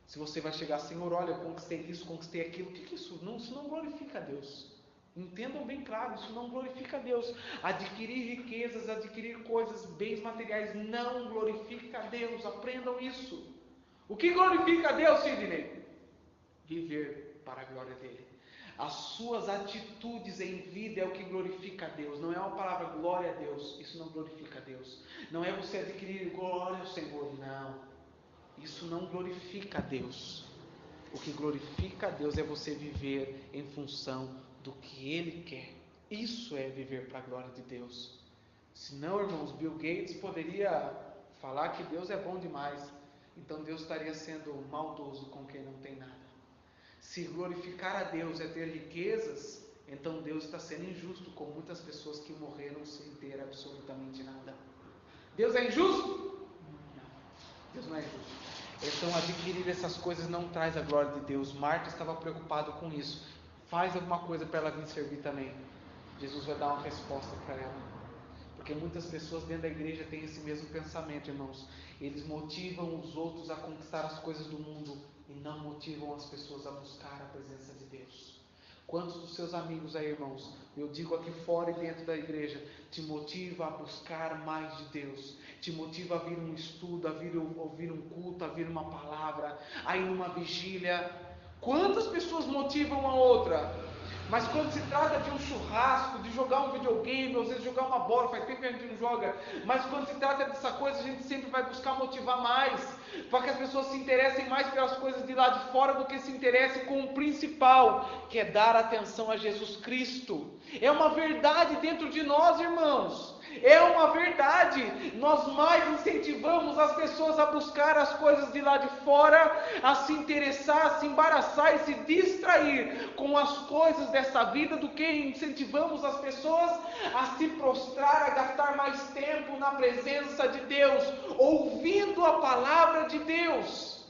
se você vai chegar, Senhor, olha, eu conquistei isso, conquistei aquilo. O que é isso? Não, isso não glorifica a Deus. Entendam bem claro, isso não glorifica a Deus. Adquirir riquezas, adquirir coisas, bens materiais, não glorifica a Deus. Aprendam isso. O que glorifica a Deus, Sidney? Viver para a glória dele. As suas atitudes em vida é o que glorifica a Deus. Não é uma palavra glória a Deus, isso não glorifica a Deus. Não é você adquirir glória ao Senhor, não. Isso não glorifica a Deus. O que glorifica a Deus é você viver em função do que Ele quer. Isso é viver para a glória de Deus. Senão, irmãos, Bill Gates poderia falar que Deus é bom demais. Então Deus estaria sendo maldoso com quem não tem nada. Se glorificar a Deus é ter riquezas, então Deus está sendo injusto com muitas pessoas que morreram sem ter absolutamente nada. Deus é injusto? Não, Deus não é injusto. Então adquirir essas coisas não traz a glória de Deus. Marta estava preocupada com isso. Faz alguma coisa para ela vir servir também. Jesus vai dar uma resposta para ela. Porque muitas pessoas dentro da igreja têm esse mesmo pensamento, irmãos. Eles motivam os outros a conquistar as coisas do mundo e não motivam as pessoas a buscar a presença de Deus. Quantos dos seus amigos aí, irmãos, eu digo aqui fora e dentro da igreja, te motiva a buscar mais de Deus, te motiva a vir um estudo, a vir ouvir um culto, a vir uma palavra, a ir numa vigília? Quantas pessoas motivam a outra? Mas quando se trata de um churrasco, de jogar um videogame, ou às vezes jogar uma bola, faz tempo que a gente não joga, mas quando se trata dessa coisa, a gente sempre vai buscar motivar mais, para que as pessoas se interessem mais pelas coisas de lá de fora do que se interessem com o principal, que é dar atenção a Jesus Cristo. É uma verdade dentro de nós, irmãos. É uma verdade. Nós mais incentivamos as pessoas a buscar as coisas de lá de fora, a se interessar, a se embaraçar e se distrair com as coisas dessa vida, do que incentivamos as pessoas a se prostrar, a gastar mais tempo na presença de Deus, ouvindo a palavra de Deus.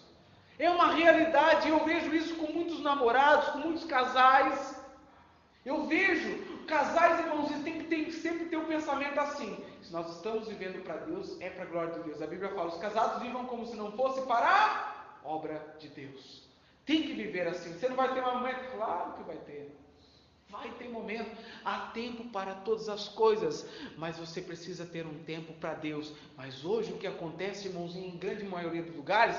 É uma realidade. Eu vejo isso com muitos namorados, com muitos casais. Eu vejo casais, irmãos, eles têm que sempre ter um pensamento assim: se nós estamos vivendo para Deus, é para a glória de Deus. A Bíblia fala: os casados vivam como se não fosse para a obra de Deus. Tem que viver assim. Você não vai ter um momento? Claro que vai ter. Vai ter momento. Há tempo para todas as coisas, mas você precisa ter um tempo para Deus. Mas hoje o que acontece, irmãos, em grande maioria dos lugares,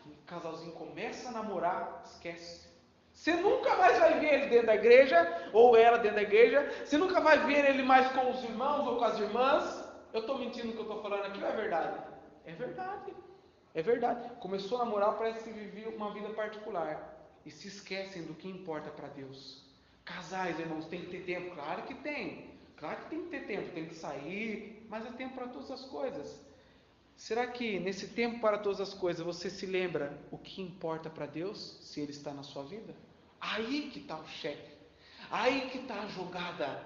o casalzinho começa a namorar, esquece. Você nunca mais vai ver ele dentro da igreja, ou ela dentro da igreja. Você nunca vai ver ele mais com os irmãos ou com as irmãs. Eu estou mentindo no que eu estou falando aqui, ou é verdade? É verdade. É verdade. Começou a namorar, parece que vivia uma vida particular. E se esquecem do que importa para Deus. Casais, irmãos, tem que ter tempo. Claro que tem. Claro que tem que ter tempo. Tem que sair. Mas é tempo para todas as coisas. Será que nesse tempo para todas as coisas você se lembra o que importa para Deus? Se Ele está na sua vida? Aí que está o cheque. Aí que está a jogada.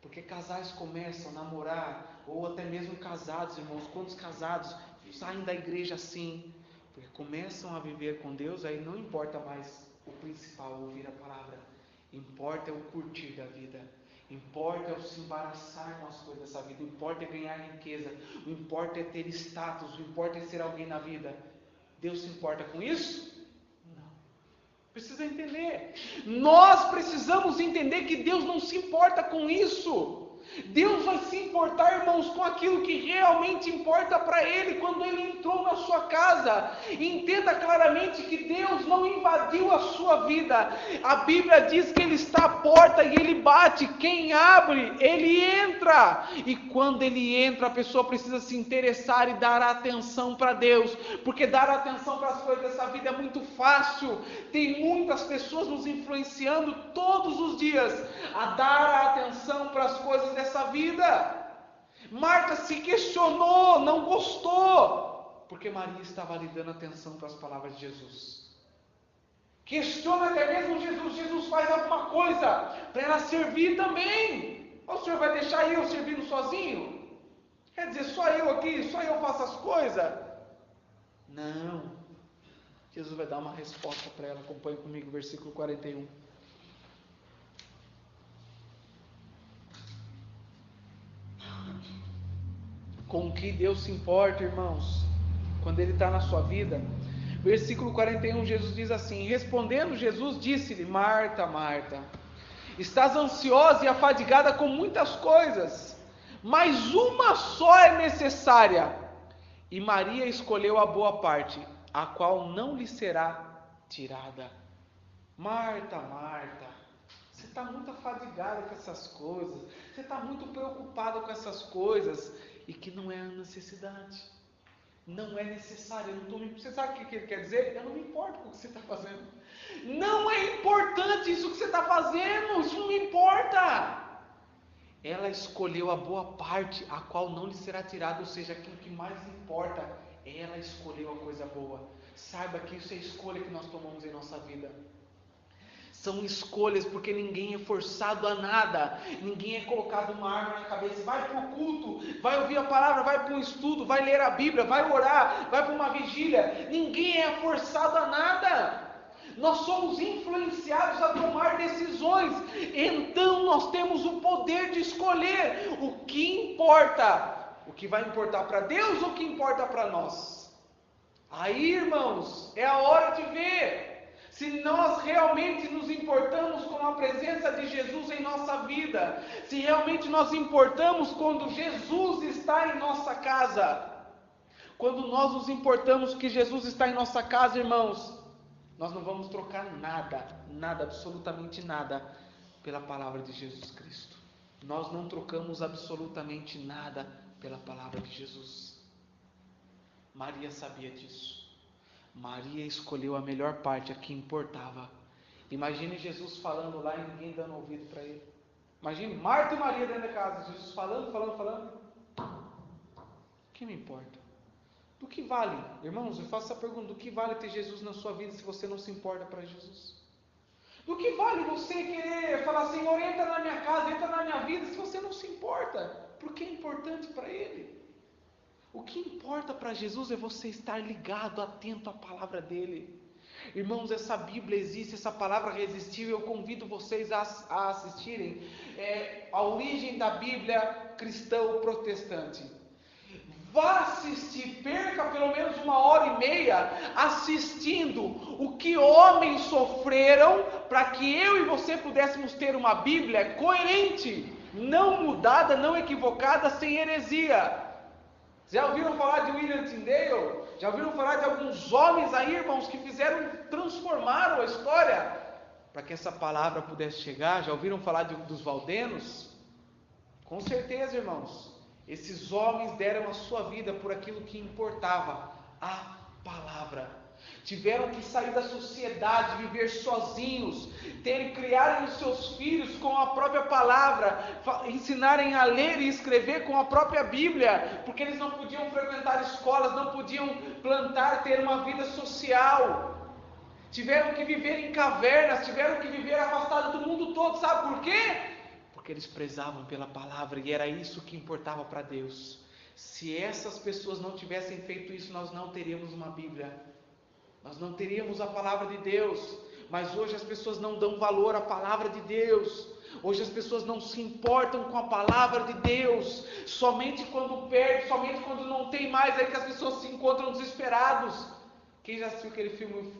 Porque casais começam a namorar, ou até mesmo casados, irmãos. Quantos casados saem da igreja assim? Porque começam a viver com Deus, aí não importa mais o principal, ouvir a palavra. Importa é o curtir da vida. Importa é o se embaraçar com as coisas dessa vida. Importa é ganhar riqueza. O importa é ter status. O importa é ser alguém na vida. Deus se importa com isso? Precisa entender. Nós precisamos entender que Deus não se importa com isso. Deus vai se importar, irmãos, com aquilo que realmente importa para Ele quando Ele entrou na sua casa. Entenda claramente que Deus não invadiu a sua vida. A Bíblia diz que Ele está à porta e Ele bate. Quem abre, Ele entra. E quando Ele entra, a pessoa precisa se interessar e dar atenção para Deus. Porque dar atenção para as coisas dessa vida é muito fácil. Tem muitas pessoas nos influenciando todos os dias a dar atenção para as coisas dessa vida. Marta se questionou, não gostou, porque Maria estava ali dando atenção para as palavras de Jesus. Questiona até mesmo Jesus. Jesus faz alguma coisa para ela servir também. O Senhor vai deixar eu servindo sozinho? Quer dizer, só eu aqui, só eu faço as coisas? Não. Jesus vai dar uma resposta para ela. Acompanhe comigo o versículo 41. Com o que Deus se importa, irmãos, quando Ele está na sua vida. Versículo 41, Jesus diz assim: respondendo Jesus, disse-lhe: Marta, Marta, estás ansiosa e afadigada com muitas coisas, mas uma só é necessária, e Maria escolheu a boa parte, a qual não lhe será tirada. Marta, Marta, você está muito afadigada com essas coisas, você está muito preocupada com essas coisas, e que não é a necessidade, não é necessário. Você sabe o que ele quer dizer? Eu não me importo com o que você está fazendo, não é importante isso que você está fazendo, isso não me importa. Ela escolheu a boa parte, a qual não lhe será tirada, ou seja, aquilo que mais importa, ela escolheu a coisa boa. Saiba que isso é escolha que nós tomamos em nossa vida. São escolhas, porque ninguém é forçado a nada, ninguém é colocado uma arma na cabeça, vai para o culto, vai ouvir a palavra, vai para um estudo, vai ler a Bíblia, vai orar, vai para uma vigília. Ninguém é forçado a nada. Nós somos influenciados a tomar decisões, então nós temos o poder de escolher o que importa, o que vai importar para Deus ou o que importa para nós. Aí, irmãos, é a hora de ver se nós realmente nos importamos com a presença de Jesus em nossa vida, se realmente nós importamos quando Jesus está em nossa casa. Quando nós nos importamos que Jesus está em nossa casa, irmãos, nós não vamos trocar nada, absolutamente nada, pela palavra de Jesus Cristo. Nós não trocamos absolutamente nada pela palavra de Jesus. Maria sabia disso. Maria escolheu a melhor parte, a que importava. Imagine Jesus falando lá e ninguém dando ouvido para ele. Imagine Marta e Maria dentro da casa, Jesus falando. O que me importa? Do que vale? Irmãos, eu faço essa pergunta: do que vale ter Jesus na sua vida se você não se importa para Jesus? Do que vale você querer falar: Senhor, entra na minha casa, entra na minha vida, se você não se importa? Porque é importante para Ele. O que importa para Jesus é você estar ligado, atento à palavra dele. Irmãos, essa Bíblia existe, essa palavra resistiu. Eu convido vocês a assistirem a origem da Bíblia cristão-protestante. Vá assistir, perca pelo menos 1h30 assistindo o que homens sofreram para que eu e você pudéssemos ter uma Bíblia coerente, não mudada, não equivocada, sem heresia. Já ouviram falar de William Tyndale? Já ouviram falar de alguns homens aí, irmãos, que transformaram a história para que essa palavra pudesse chegar? Já ouviram falar dos Waldenos? Com certeza, irmãos. Esses homens deram a sua vida por aquilo que importava, a palavra. Tiveram que sair da sociedade, viver sozinhos, criarem os seus filhos com a própria palavra, ensinarem a ler e escrever com a própria Bíblia, porque eles não podiam frequentar escolas, não podiam plantar, ter uma vida social. Tiveram que viver em cavernas, tiveram que viver afastados do mundo todo. Sabe por quê? Porque eles prezavam pela palavra e era isso que importava para Deus. Se essas pessoas não tivessem feito isso, nós não teríamos uma Bíblia. Nós não teríamos a palavra de Deus. Mas hoje as pessoas não dão valor à palavra de Deus. Hoje as pessoas não se importam com a palavra de Deus. Somente quando perde, somente quando não tem mais, é que as pessoas se encontram desesperados. Quem já assistiu aquele filme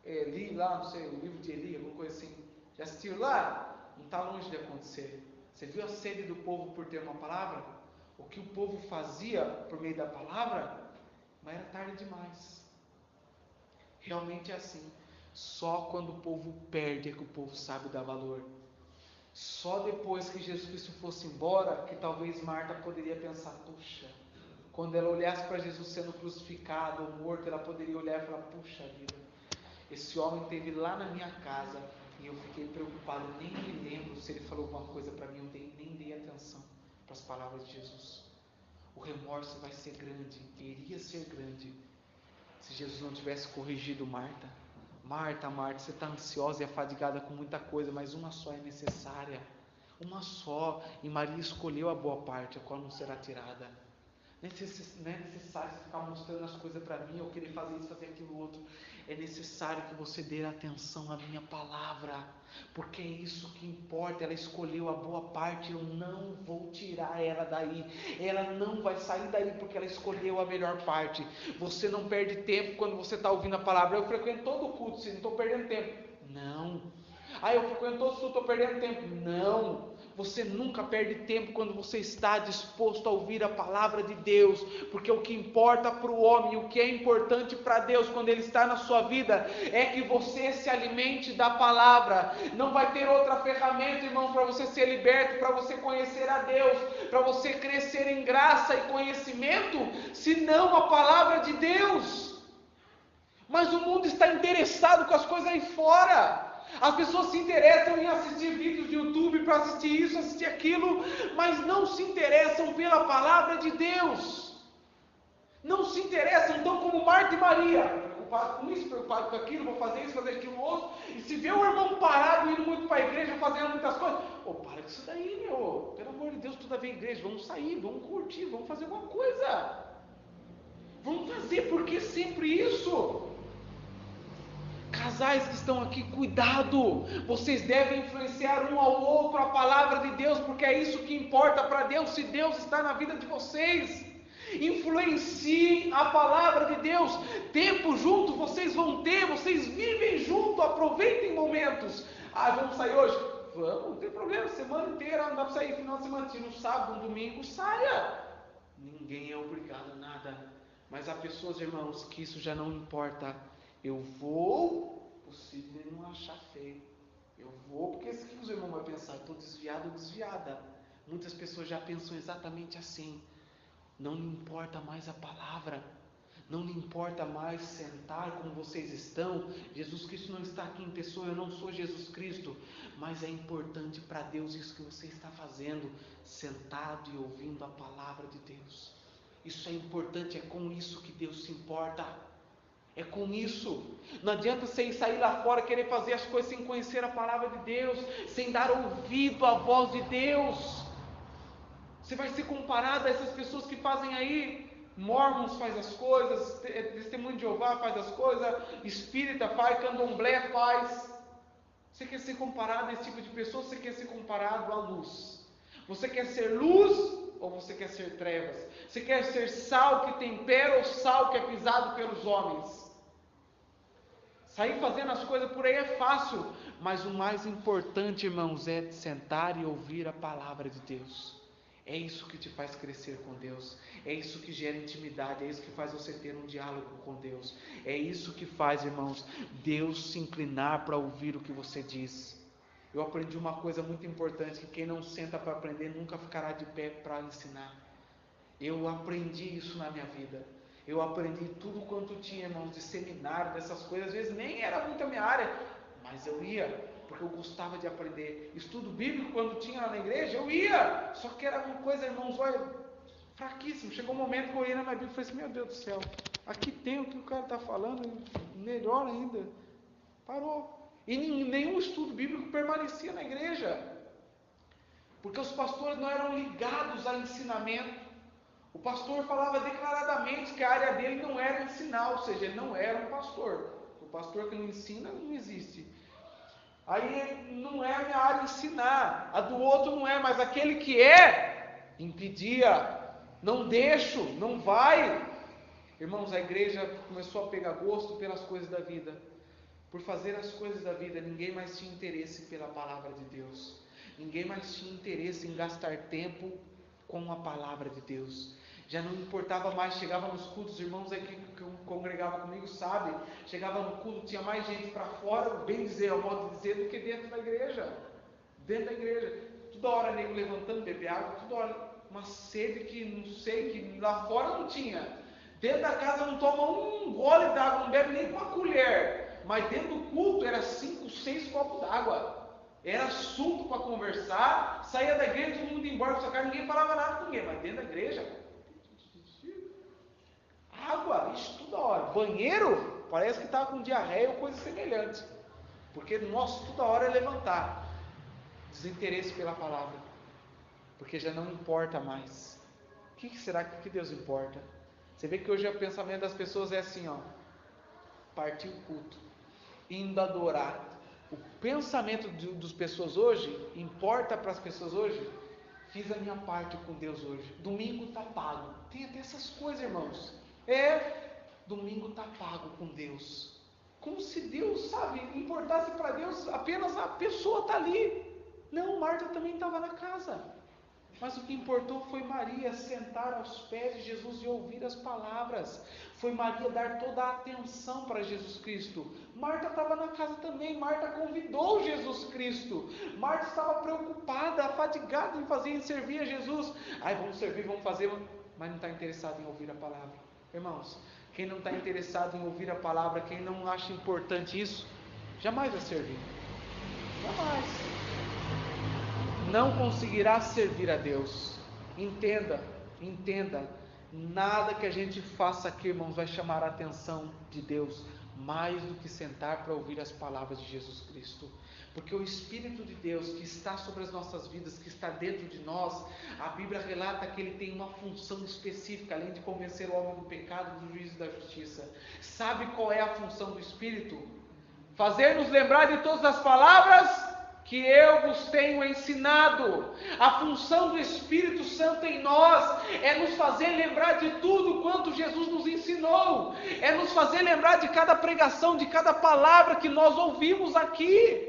Eli lá, não sei, o livro de Eli, alguma coisa assim? Já assistiu lá? Não está longe de acontecer. Você viu a sede do povo por ter uma palavra? O que o povo fazia por meio da palavra? Mas era tarde demais. Realmente é assim. Só quando o povo perde é que o povo sabe dar valor. Só depois que Jesus Cristo fosse embora, que talvez Marta poderia pensar, puxa, quando ela olhasse para Jesus sendo crucificado ou morto, ela poderia olhar e falar, puxa vida, esse homem esteve lá na minha casa e eu fiquei preocupado, nem me lembro se ele falou alguma coisa para mim, eu nem dei atenção para as palavras de Jesus. O remorso vai ser grande, iria ser grande, se Jesus não tivesse corrigido Marta. Marta, Marta, você está ansiosa e afadigada com muita coisa, mas uma só é necessária. Uma só. E Maria escolheu a boa parte, a qual não será tirada. Não é necessário você ficar mostrando as coisas para mim, ou querer fazer isso, fazer aquilo outro. É necessário que você dê atenção à minha palavra, porque é isso que importa. Ela escolheu a boa parte, eu não vou tirar ela daí. Ela não vai sair daí porque ela escolheu a melhor parte. Você não perde tempo quando você está ouvindo a palavra. Eu frequento todo o culto, se não estou perdendo tempo. Não. Eu frequento todo o culto, estou perdendo tempo. Não. Você nunca perde tempo quando você está disposto a ouvir a palavra de Deus, porque o que importa para o homem, o que é importante para Deus quando Ele está na sua vida, é que você se alimente da palavra. Não vai ter outra ferramenta, irmão, para você ser liberto, para você conhecer a Deus, para você crescer em graça e conhecimento, senão a palavra de Deus. Mas o mundo está interessado com as coisas aí fora. As pessoas se interessam em assistir vídeos de YouTube para assistir isso, assistir aquilo, mas não se interessam pela palavra de Deus. Não se interessam, então, como Marta e Maria, preocupado com isso, preocupado com aquilo, vou fazer isso, fazer aquilo outro, e se vê o irmão parado, indo muito para a igreja, fazendo muitas coisas, para com isso daí, meu, pelo amor de Deus, tudo a ver igreja, vamos sair, vamos curtir, vamos fazer alguma coisa. Vamos fazer, porque sempre isso. Casais que estão aqui, cuidado, vocês devem influenciar um ao outro a palavra de Deus, porque é isso que importa para Deus, se Deus está na vida de vocês. Influenciem a palavra de Deus. Tempo junto vocês vão ter, vocês vivem junto, aproveitem momentos. Vamos sair hoje? Vamos, não tem problema, semana inteira, não dá para sair final de semana, se no sábado, no domingo, saia. Ninguém é obrigado a nada, mas há pessoas, irmãos, que isso já não importa. Eu vou, possível ele não achar feio. Eu vou, porque esse que os irmãos vão pensar, estou desviado ou desviada. Muitas pessoas já pensam exatamente assim. Não lhe importa mais a palavra, não lhe importa mais sentar como vocês estão. Jesus Cristo não está aqui em pessoa, eu não sou Jesus Cristo, mas é importante para Deus isso que você está fazendo, sentado e ouvindo a palavra de Deus. Isso é importante, é com isso que Deus se importa. É com isso. Não adianta você sair lá fora querer fazer as coisas sem conhecer a palavra de Deus, sem dar ouvido à voz de Deus. Você vai ser comparado a essas pessoas que fazem aí. Mormons faz as coisas, Testemunho de Jeová faz as coisas, Espírita faz, Candomblé faz. Você quer ser comparado a esse tipo de pessoa? Você quer ser comparado à luz? Você quer ser luz ou você quer ser trevas? Você quer ser sal que tempera ou sal que é pisado pelos homens? Sair fazendo as coisas por aí é fácil, mas o mais importante, irmãos, é sentar e ouvir a palavra de Deus. É isso que te faz crescer com Deus, é isso que gera intimidade, é isso que faz você ter um diálogo com Deus, é isso que faz, irmãos, Deus se inclinar para ouvir o que você diz. Eu aprendi uma coisa muito importante, que quem não senta para aprender nunca ficará de pé para ensinar. Eu aprendi isso na minha vida. Eu aprendi tudo quanto tinha, irmãos, de seminário, dessas coisas. Às vezes nem era muito a minha área, mas eu ia, porque eu gostava de aprender. Estudo bíblico, quando tinha lá na igreja, eu ia. Só que era uma coisa, irmãos, olha, fraquíssimo. Chegou um momento que eu olhei na minha Bíblia e falei assim, meu Deus do céu, aqui tem o que o cara está falando, melhor ainda. Parou. E nenhum estudo bíblico permanecia na igreja, porque os pastores não eram ligados a ensinamento. O pastor falava declaradamente que a área dele não era ensinar, ou seja, ele não era um pastor. O pastor que não ensina não existe. Aí não é a minha área ensinar, a do outro não é, mas aquele que é, impedia, não deixo, não vai. Irmãos, a igreja começou a pegar gosto pelas coisas da vida. Por fazer as coisas da vida, ninguém mais tinha interesse pela palavra de Deus. ninguém mais tinha interesse em gastar tempo com a palavra de Deus. Já não importava mais, chegava nos cultos, os irmãos aqui que congregavam comigo, sabe? Chegava no culto, tinha mais gente para fora, bem dizer, ao modo de dizer, do que dentro da igreja. Dentro da igreja. Toda hora nego levantando, beber água, toda hora uma sede que não sei, que lá fora não tinha. Dentro da casa não toma um gole d'água, não bebe nem uma colher. Mas dentro do culto era 5, 6 copos d'água. Era assunto para conversar. Saía da igreja, todo mundo ia embora para sua casa, ninguém falava nada com ninguém. Mas dentro da igreja, água, isso toda hora. Banheiro, parece que estava com diarreia ou coisa semelhante. Porque nosso toda hora é levantar. Desinteresse pela palavra. Porque já não importa mais. O que será que Deus importa? Você vê que hoje o pensamento das pessoas é assim, ó. Partir o culto. Indo adorar. O pensamento das pessoas hoje, importa para as pessoas hoje, fiz a minha parte com Deus hoje. Domingo está pago. Tem até essas coisas, irmãos. Domingo está pago com Deus. Como se Deus, sabe, importasse para Deus apenas a pessoa está ali. Não, Marta também estava na casa. Mas o que importou foi Maria sentar aos pés de Jesus e ouvir as palavras. Foi Maria dar toda a atenção para Jesus Cristo. Marta estava na casa também. Marta convidou Jesus Cristo. Marta estava preocupada, afadigada em servir a Jesus. Vamos servir, vamos fazer, mas não está interessado em ouvir a palavra. Irmãos, quem não está interessado em ouvir a palavra, quem não acha importante isso, jamais vai servir. Jamais. Não conseguirá servir a Deus. Entenda, nada que a gente faça aqui, irmãos, vai chamar a atenção de Deus, mais do que sentar para ouvir as palavras de Jesus Cristo. Porque o Espírito de Deus que está sobre as nossas vidas, que está dentro de nós, a Bíblia relata que ele tem uma função específica, além de convencer o homem do pecado, do juízo e da justiça. Sabe qual é a função do Espírito? Fazer-nos lembrar de todas as palavras que eu vos tenho ensinado. A função do Espírito Santo em nós é nos fazer lembrar de tudo quanto Jesus nos ensinou, é nos fazer lembrar de cada pregação, de cada palavra que nós ouvimos aqui.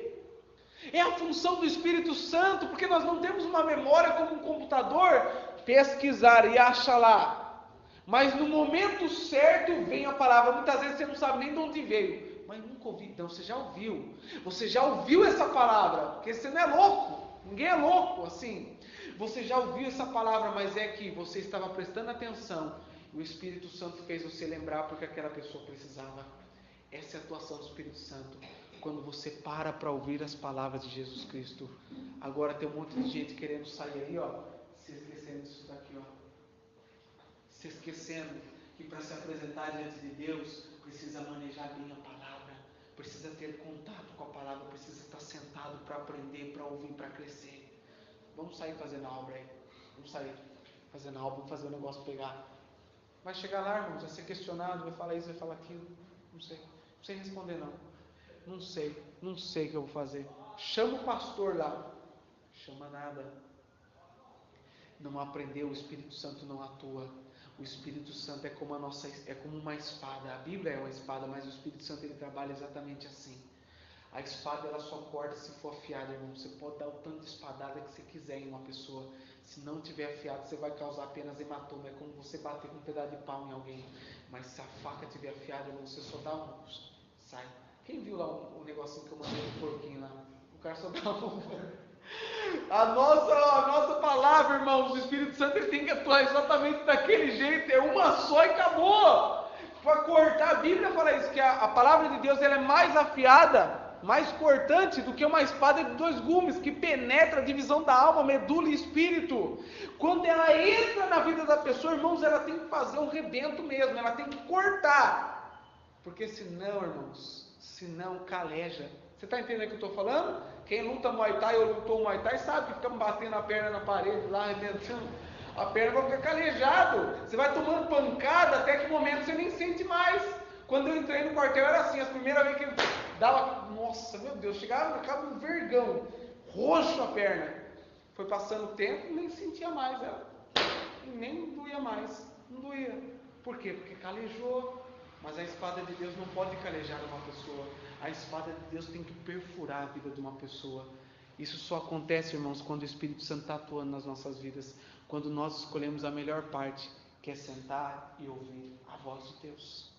É a função do Espírito Santo, porque nós não temos uma memória como um computador, pesquisar e achar lá. Mas no momento certo vem a palavra. Muitas vezes você não sabe nem de onde veio. Mas nunca ouvi, então você já ouviu. Você já ouviu essa palavra, porque você não é louco. Ninguém é louco assim. Você já ouviu essa palavra, mas é que você estava prestando atenção. E o Espírito Santo fez você lembrar porque aquela pessoa precisava. Essa é a atuação do Espírito Santo. Quando você para ouvir as palavras de Jesus Cristo. Agora tem um monte de gente querendo sair aí, ó, se esquecendo disso daqui, ó. Se esquecendo que para se apresentar diante de Deus, precisa manejar bem a palavra, precisa ter contato com a palavra, precisa estar sentado para aprender, para ouvir, para crescer. Vamos sair fazendo a obra aí. Vamos sair fazendo a obra, vamos fazer o negócio pegar. Vai chegar lá, irmãos, vai ser questionado, vai falar isso, vai falar aquilo. Não sei responder não. Não sei o que eu vou fazer. Chama o pastor lá. Chama nada. Não aprendeu, o Espírito Santo não atua. O Espírito Santo é como uma espada. A Bíblia é uma espada, mas o Espírito Santo ele trabalha exatamente assim. A espada ela só corta se for afiada, irmão. Você pode dar o tanto de espadada que você quiser em uma pessoa. Se não tiver afiado, você vai causar apenas hematoma. É como você bater com um pedaço de pau em alguém. Mas se a faca tiver afiada, irmão, você só dá sai. Quem viu lá o negocinho que eu mandei do porquinho lá? O cara só dá A nossa palavra, irmãos, o Espírito Santo ele tem que atuar exatamente daquele jeito. É uma só e acabou. Para cortar, a Bíblia fala isso, que a palavra de Deus ela é mais afiada, mais cortante do que uma espada de 2 gumes, que penetra a divisão da alma, medula e espírito. Quando ela entra na vida da pessoa, irmãos, ela tem que fazer um rebento mesmo, ela tem que cortar. Porque senão, irmãos, caleja. Você está entendendo o que eu estou falando? Quem luta Muay Thai ou lutou Muay Thai sabe que fica batendo a perna na parede lá, arrebentando. A perna vai ficar calejado. Você vai tomando pancada até que momento você nem sente mais. Quando eu entrei no quartel era assim, as primeiras vezes que eu dava, nossa, meu Deus, chegava na casa um vergão, roxo a perna. Foi passando o tempo, nem sentia mais ela. E nem doía mais. Não doía. Por quê? Porque calejou. Mas a espada de Deus não pode calejar uma pessoa. A espada de Deus tem que perfurar a vida de uma pessoa. Isso só acontece, irmãos, quando o Espírito Santo está atuando nas nossas vidas, quando nós escolhemos a melhor parte, que é sentar e ouvir a voz de Deus.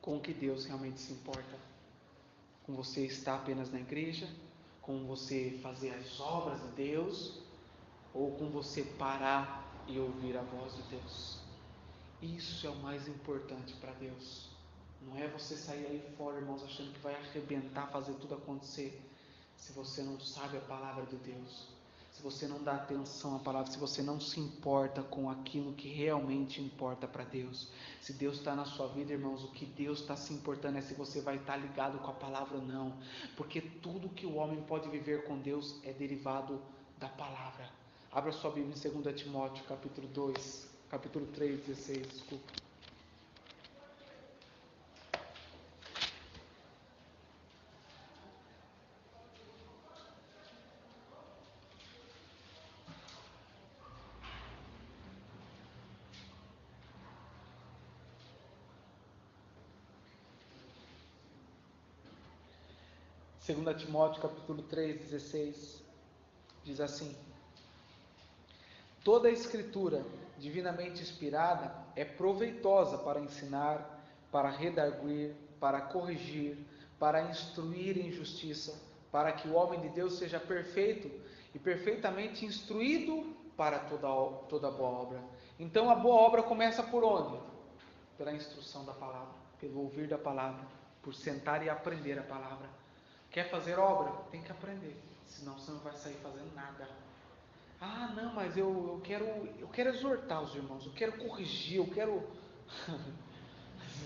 Com o que Deus realmente se importa. Com você estar apenas na igreja, com você fazer as obras de Deus, ou com você parar e ouvir a voz de Deus. Isso é o mais importante para Deus. Não é você sair aí fora, irmãos, achando que vai arrebentar, fazer tudo acontecer, se você não sabe a palavra de Deus, se você não dá atenção à palavra, se você não se importa com aquilo que realmente importa para Deus. Se Deus está na sua vida, irmãos, o que Deus está se importando é se você vai estar ligado com a palavra ou não, porque tudo que o homem pode viver com Deus é derivado da palavra. Abra sua Bíblia em 2 Timóteo, capítulo 3, 16, desculpa. Segunda Timóteo, capítulo 3, 16, diz assim: toda a escritura divinamente inspirada é proveitosa para ensinar, para redarguir, para corrigir, para instruir em justiça, para que o homem de Deus seja perfeito e perfeitamente instruído para toda boa obra. Então a boa obra começa por onde? Pela instrução da palavra, pelo ouvir da palavra, por sentar e aprender a palavra. Quer fazer obra? Tem que aprender, senão você não vai sair fazendo nada. Ah, não, mas eu quero exortar os irmãos, eu quero corrigir, eu quero...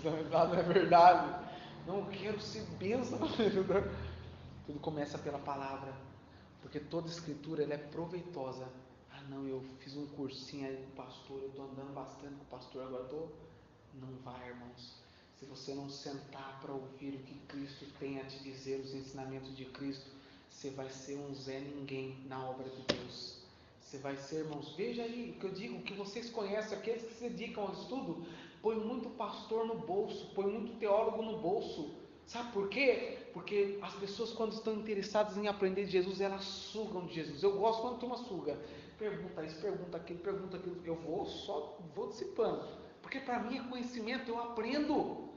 não é verdade. Não, eu quero ser bênção. Tudo começa pela palavra, porque toda escritura ela é proveitosa. Ah, não, eu fiz um cursinho aí com o pastor, eu estou andando bastante com o pastor, agora estou... Não vai, irmãos. Se você não sentar para ouvir o que Cristo tem a te dizer, os ensinamentos de Cristo, você vai ser um Zé Ninguém na obra de Deus. Você vai ser, irmãos, veja aí o que eu digo, o que vocês conhecem, aqueles que se dedicam ao estudo, põe muito pastor no bolso, põe muito teólogo no bolso. Sabe por quê? Porque as pessoas, quando estão interessadas em aprender de Jesus, elas sugam de Jesus. Eu gosto quando a turma suga. Pergunta isso, pergunta aquilo. Eu vou dissipando. Porque para mim é conhecimento, eu aprendo.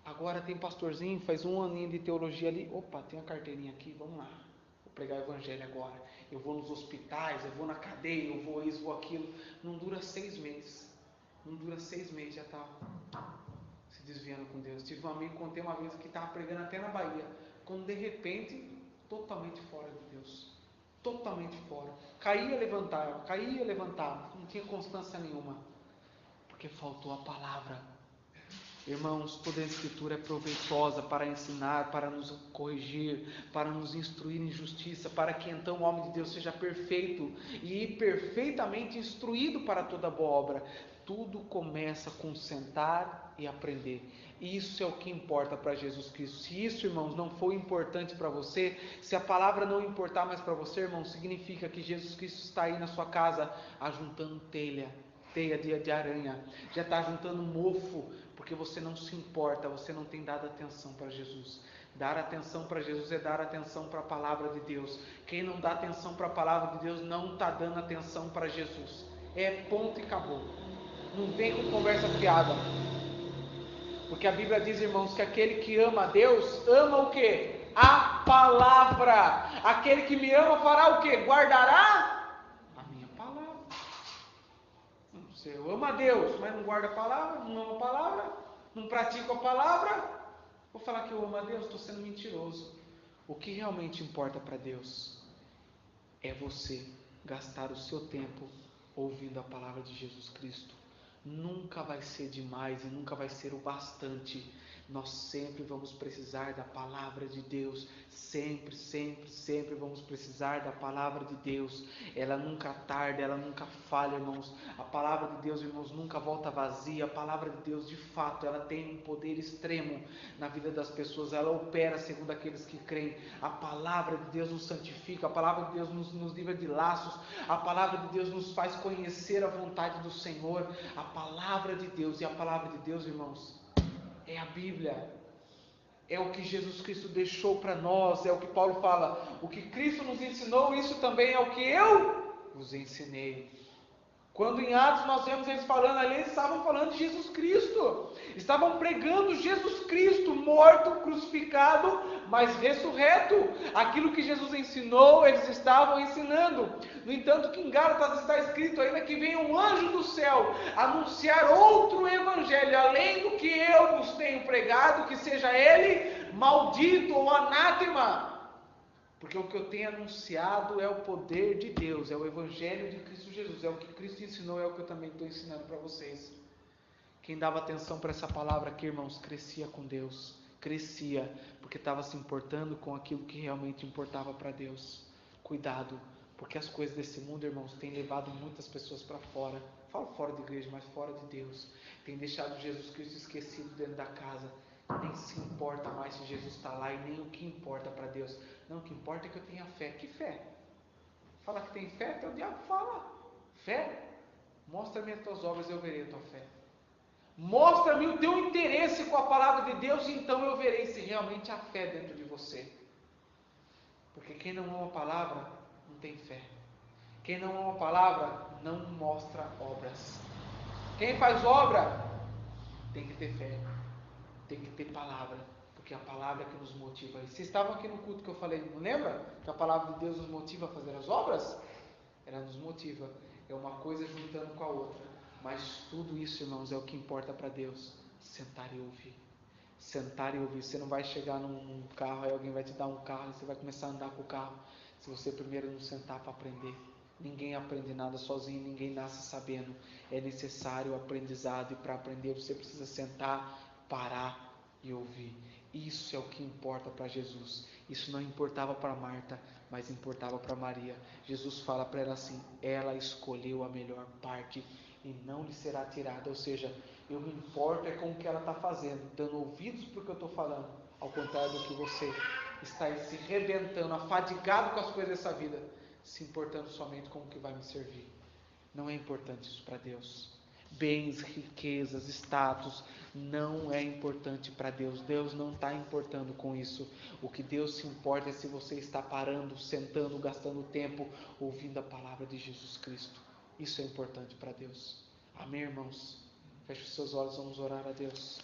Agora tem pastorzinho, faz um aninho de teologia ali. Opa, tem a carteirinha aqui, vamos lá. Vou pregar o evangelho agora. Eu vou nos hospitais, eu vou na cadeia, eu vou isso, vou aquilo. Não dura 6 meses. Não dura 6 meses, já está se desviando com Deus. Tive um amigo, contei uma vez que estava pregando até na Bahia. Quando de repente, totalmente fora de Deus. Totalmente fora. Caía, levantava. Não tinha constância nenhuma. Porque faltou a palavra. Irmãos, toda a escritura é proveitosa para ensinar, para nos corrigir, para nos instruir em justiça, para que então o homem de Deus seja perfeito e perfeitamente instruído para toda boa obra. Tudo começa com sentar e aprender. Isso é o que importa para Jesus Cristo. Se isso, irmãos, não for importante para você, se a palavra não importar mais para você, irmãos, significa que Jesus Cristo está aí na sua casa ajuntando teia de aranha, já está juntando mofo, porque você não se importa, você não tem dado atenção para Jesus. Dar atenção para Jesus é dar atenção para a palavra de Deus. Quem não dá atenção para a palavra de Deus não está dando atenção para Jesus. É ponto e acabou. Não vem com conversa fiada. Porque a Bíblia diz, irmãos, que aquele que ama a Deus, ama o quê? A palavra. Aquele que me ama fará o quê? Guardará a minha palavra. Eu amo a Deus, mas não guardo a palavra, não amo a palavra, não pratico a palavra. Vou falar que eu amo a Deus, estou sendo mentiroso. O que realmente importa para Deus é você gastar o seu tempo ouvindo a palavra de Jesus Cristo. Nunca vai ser demais e nunca vai ser o bastante. Nós sempre vamos precisar da palavra de Deus. Sempre, sempre, sempre vamos precisar da palavra de Deus. Ela nunca tarda, ela nunca falha, irmãos. A palavra de Deus, irmãos, nunca volta vazia. A palavra de Deus, de fato, ela tem um poder extremo na vida das pessoas. Ela opera segundo aqueles que creem. A palavra de Deus nos santifica. A palavra de Deus nos livra de laços. A palavra de Deus nos faz conhecer a vontade do Senhor. A palavra de Deus, e a palavra de Deus, irmãos, é a Bíblia. é o que Jesus Cristo deixou para nós, é o que Paulo fala, o que Cristo nos ensinou, isso também é o que eu vos ensinei. Quando em Atos nós vemos eles falando ali, eles estavam falando de Jesus Cristo, estavam pregando Jesus Cristo, morto, crucificado, mas ressurreto. Aquilo que Jesus ensinou, eles estavam ensinando. No entanto, que em Gálatas está escrito ainda que venha um anjo do céu anunciar outro evangelho, além do que eu vos tenho pregado, que seja ele maldito ou anátema. Porque o que eu tenho anunciado é o poder de Deus, é o Evangelho de Cristo Jesus, é o que Cristo ensinou, é o que eu também estou ensinando para vocês. Quem dava atenção para essa palavra aqui, irmãos, crescia com Deus, crescia, porque estava se importando com aquilo que realmente importava para Deus. Cuidado, porque as coisas desse mundo, irmãos, têm levado muitas pessoas para fora, falo fora da igreja, mas fora de Deus, tem deixado Jesus Cristo esquecido dentro da casa, nem se importa mais se Jesus está lá e nem o que importa para Deus. Não, o que importa é que eu tenha fé. Que fé? Fala que tem fé, até o diabo fala. Fé? Mostra-me as tuas obras e eu verei a tua fé. Mostra-me o teu interesse com a palavra de Deus e então eu verei se realmente há fé dentro de você. Porque quem não ama a palavra, não tem fé. Quem não ama a palavra, não mostra obras. Quem faz obra, tem que ter fé. Tem que ter palavra, porque é a palavra que nos motiva. E vocês estavam aqui no culto que eu falei, não lembra? Que a palavra de Deus nos motiva a fazer as obras? Ela nos motiva, é uma coisa juntando com a outra. Mas tudo isso, irmãos, é o que importa para Deus. Sentar e ouvir. Sentar e ouvir. Você não vai chegar num carro, aí alguém vai te dar um carro e você vai começar a andar com o carro, se você primeiro não sentar para aprender. Ninguém aprende nada sozinho, ninguém nasce sabendo. É necessário o aprendizado, e para aprender você precisa sentar, parar e ouvir. Isso é o que importa para Jesus. Isso não importava para Marta, mas importava para Maria. Jesus fala para ela assim: ela escolheu a melhor parte e não lhe será tirada. Ou seja, eu me importo é com o que ela está fazendo, dando ouvidos para o que eu estou falando, ao contrário do que você está aí se rebentando, afadigado com as coisas dessa vida, se importando somente com o que vai me servir. Não é importante isso para Deus. Bens, riquezas, status, não é importante para Deus. Deus não está importando com isso. O que Deus se importa é se você está parando, sentando, gastando tempo, ouvindo a palavra de Jesus Cristo. Isso é importante para Deus. Amém, irmãos? Feche os seus olhos, vamos orar a Deus.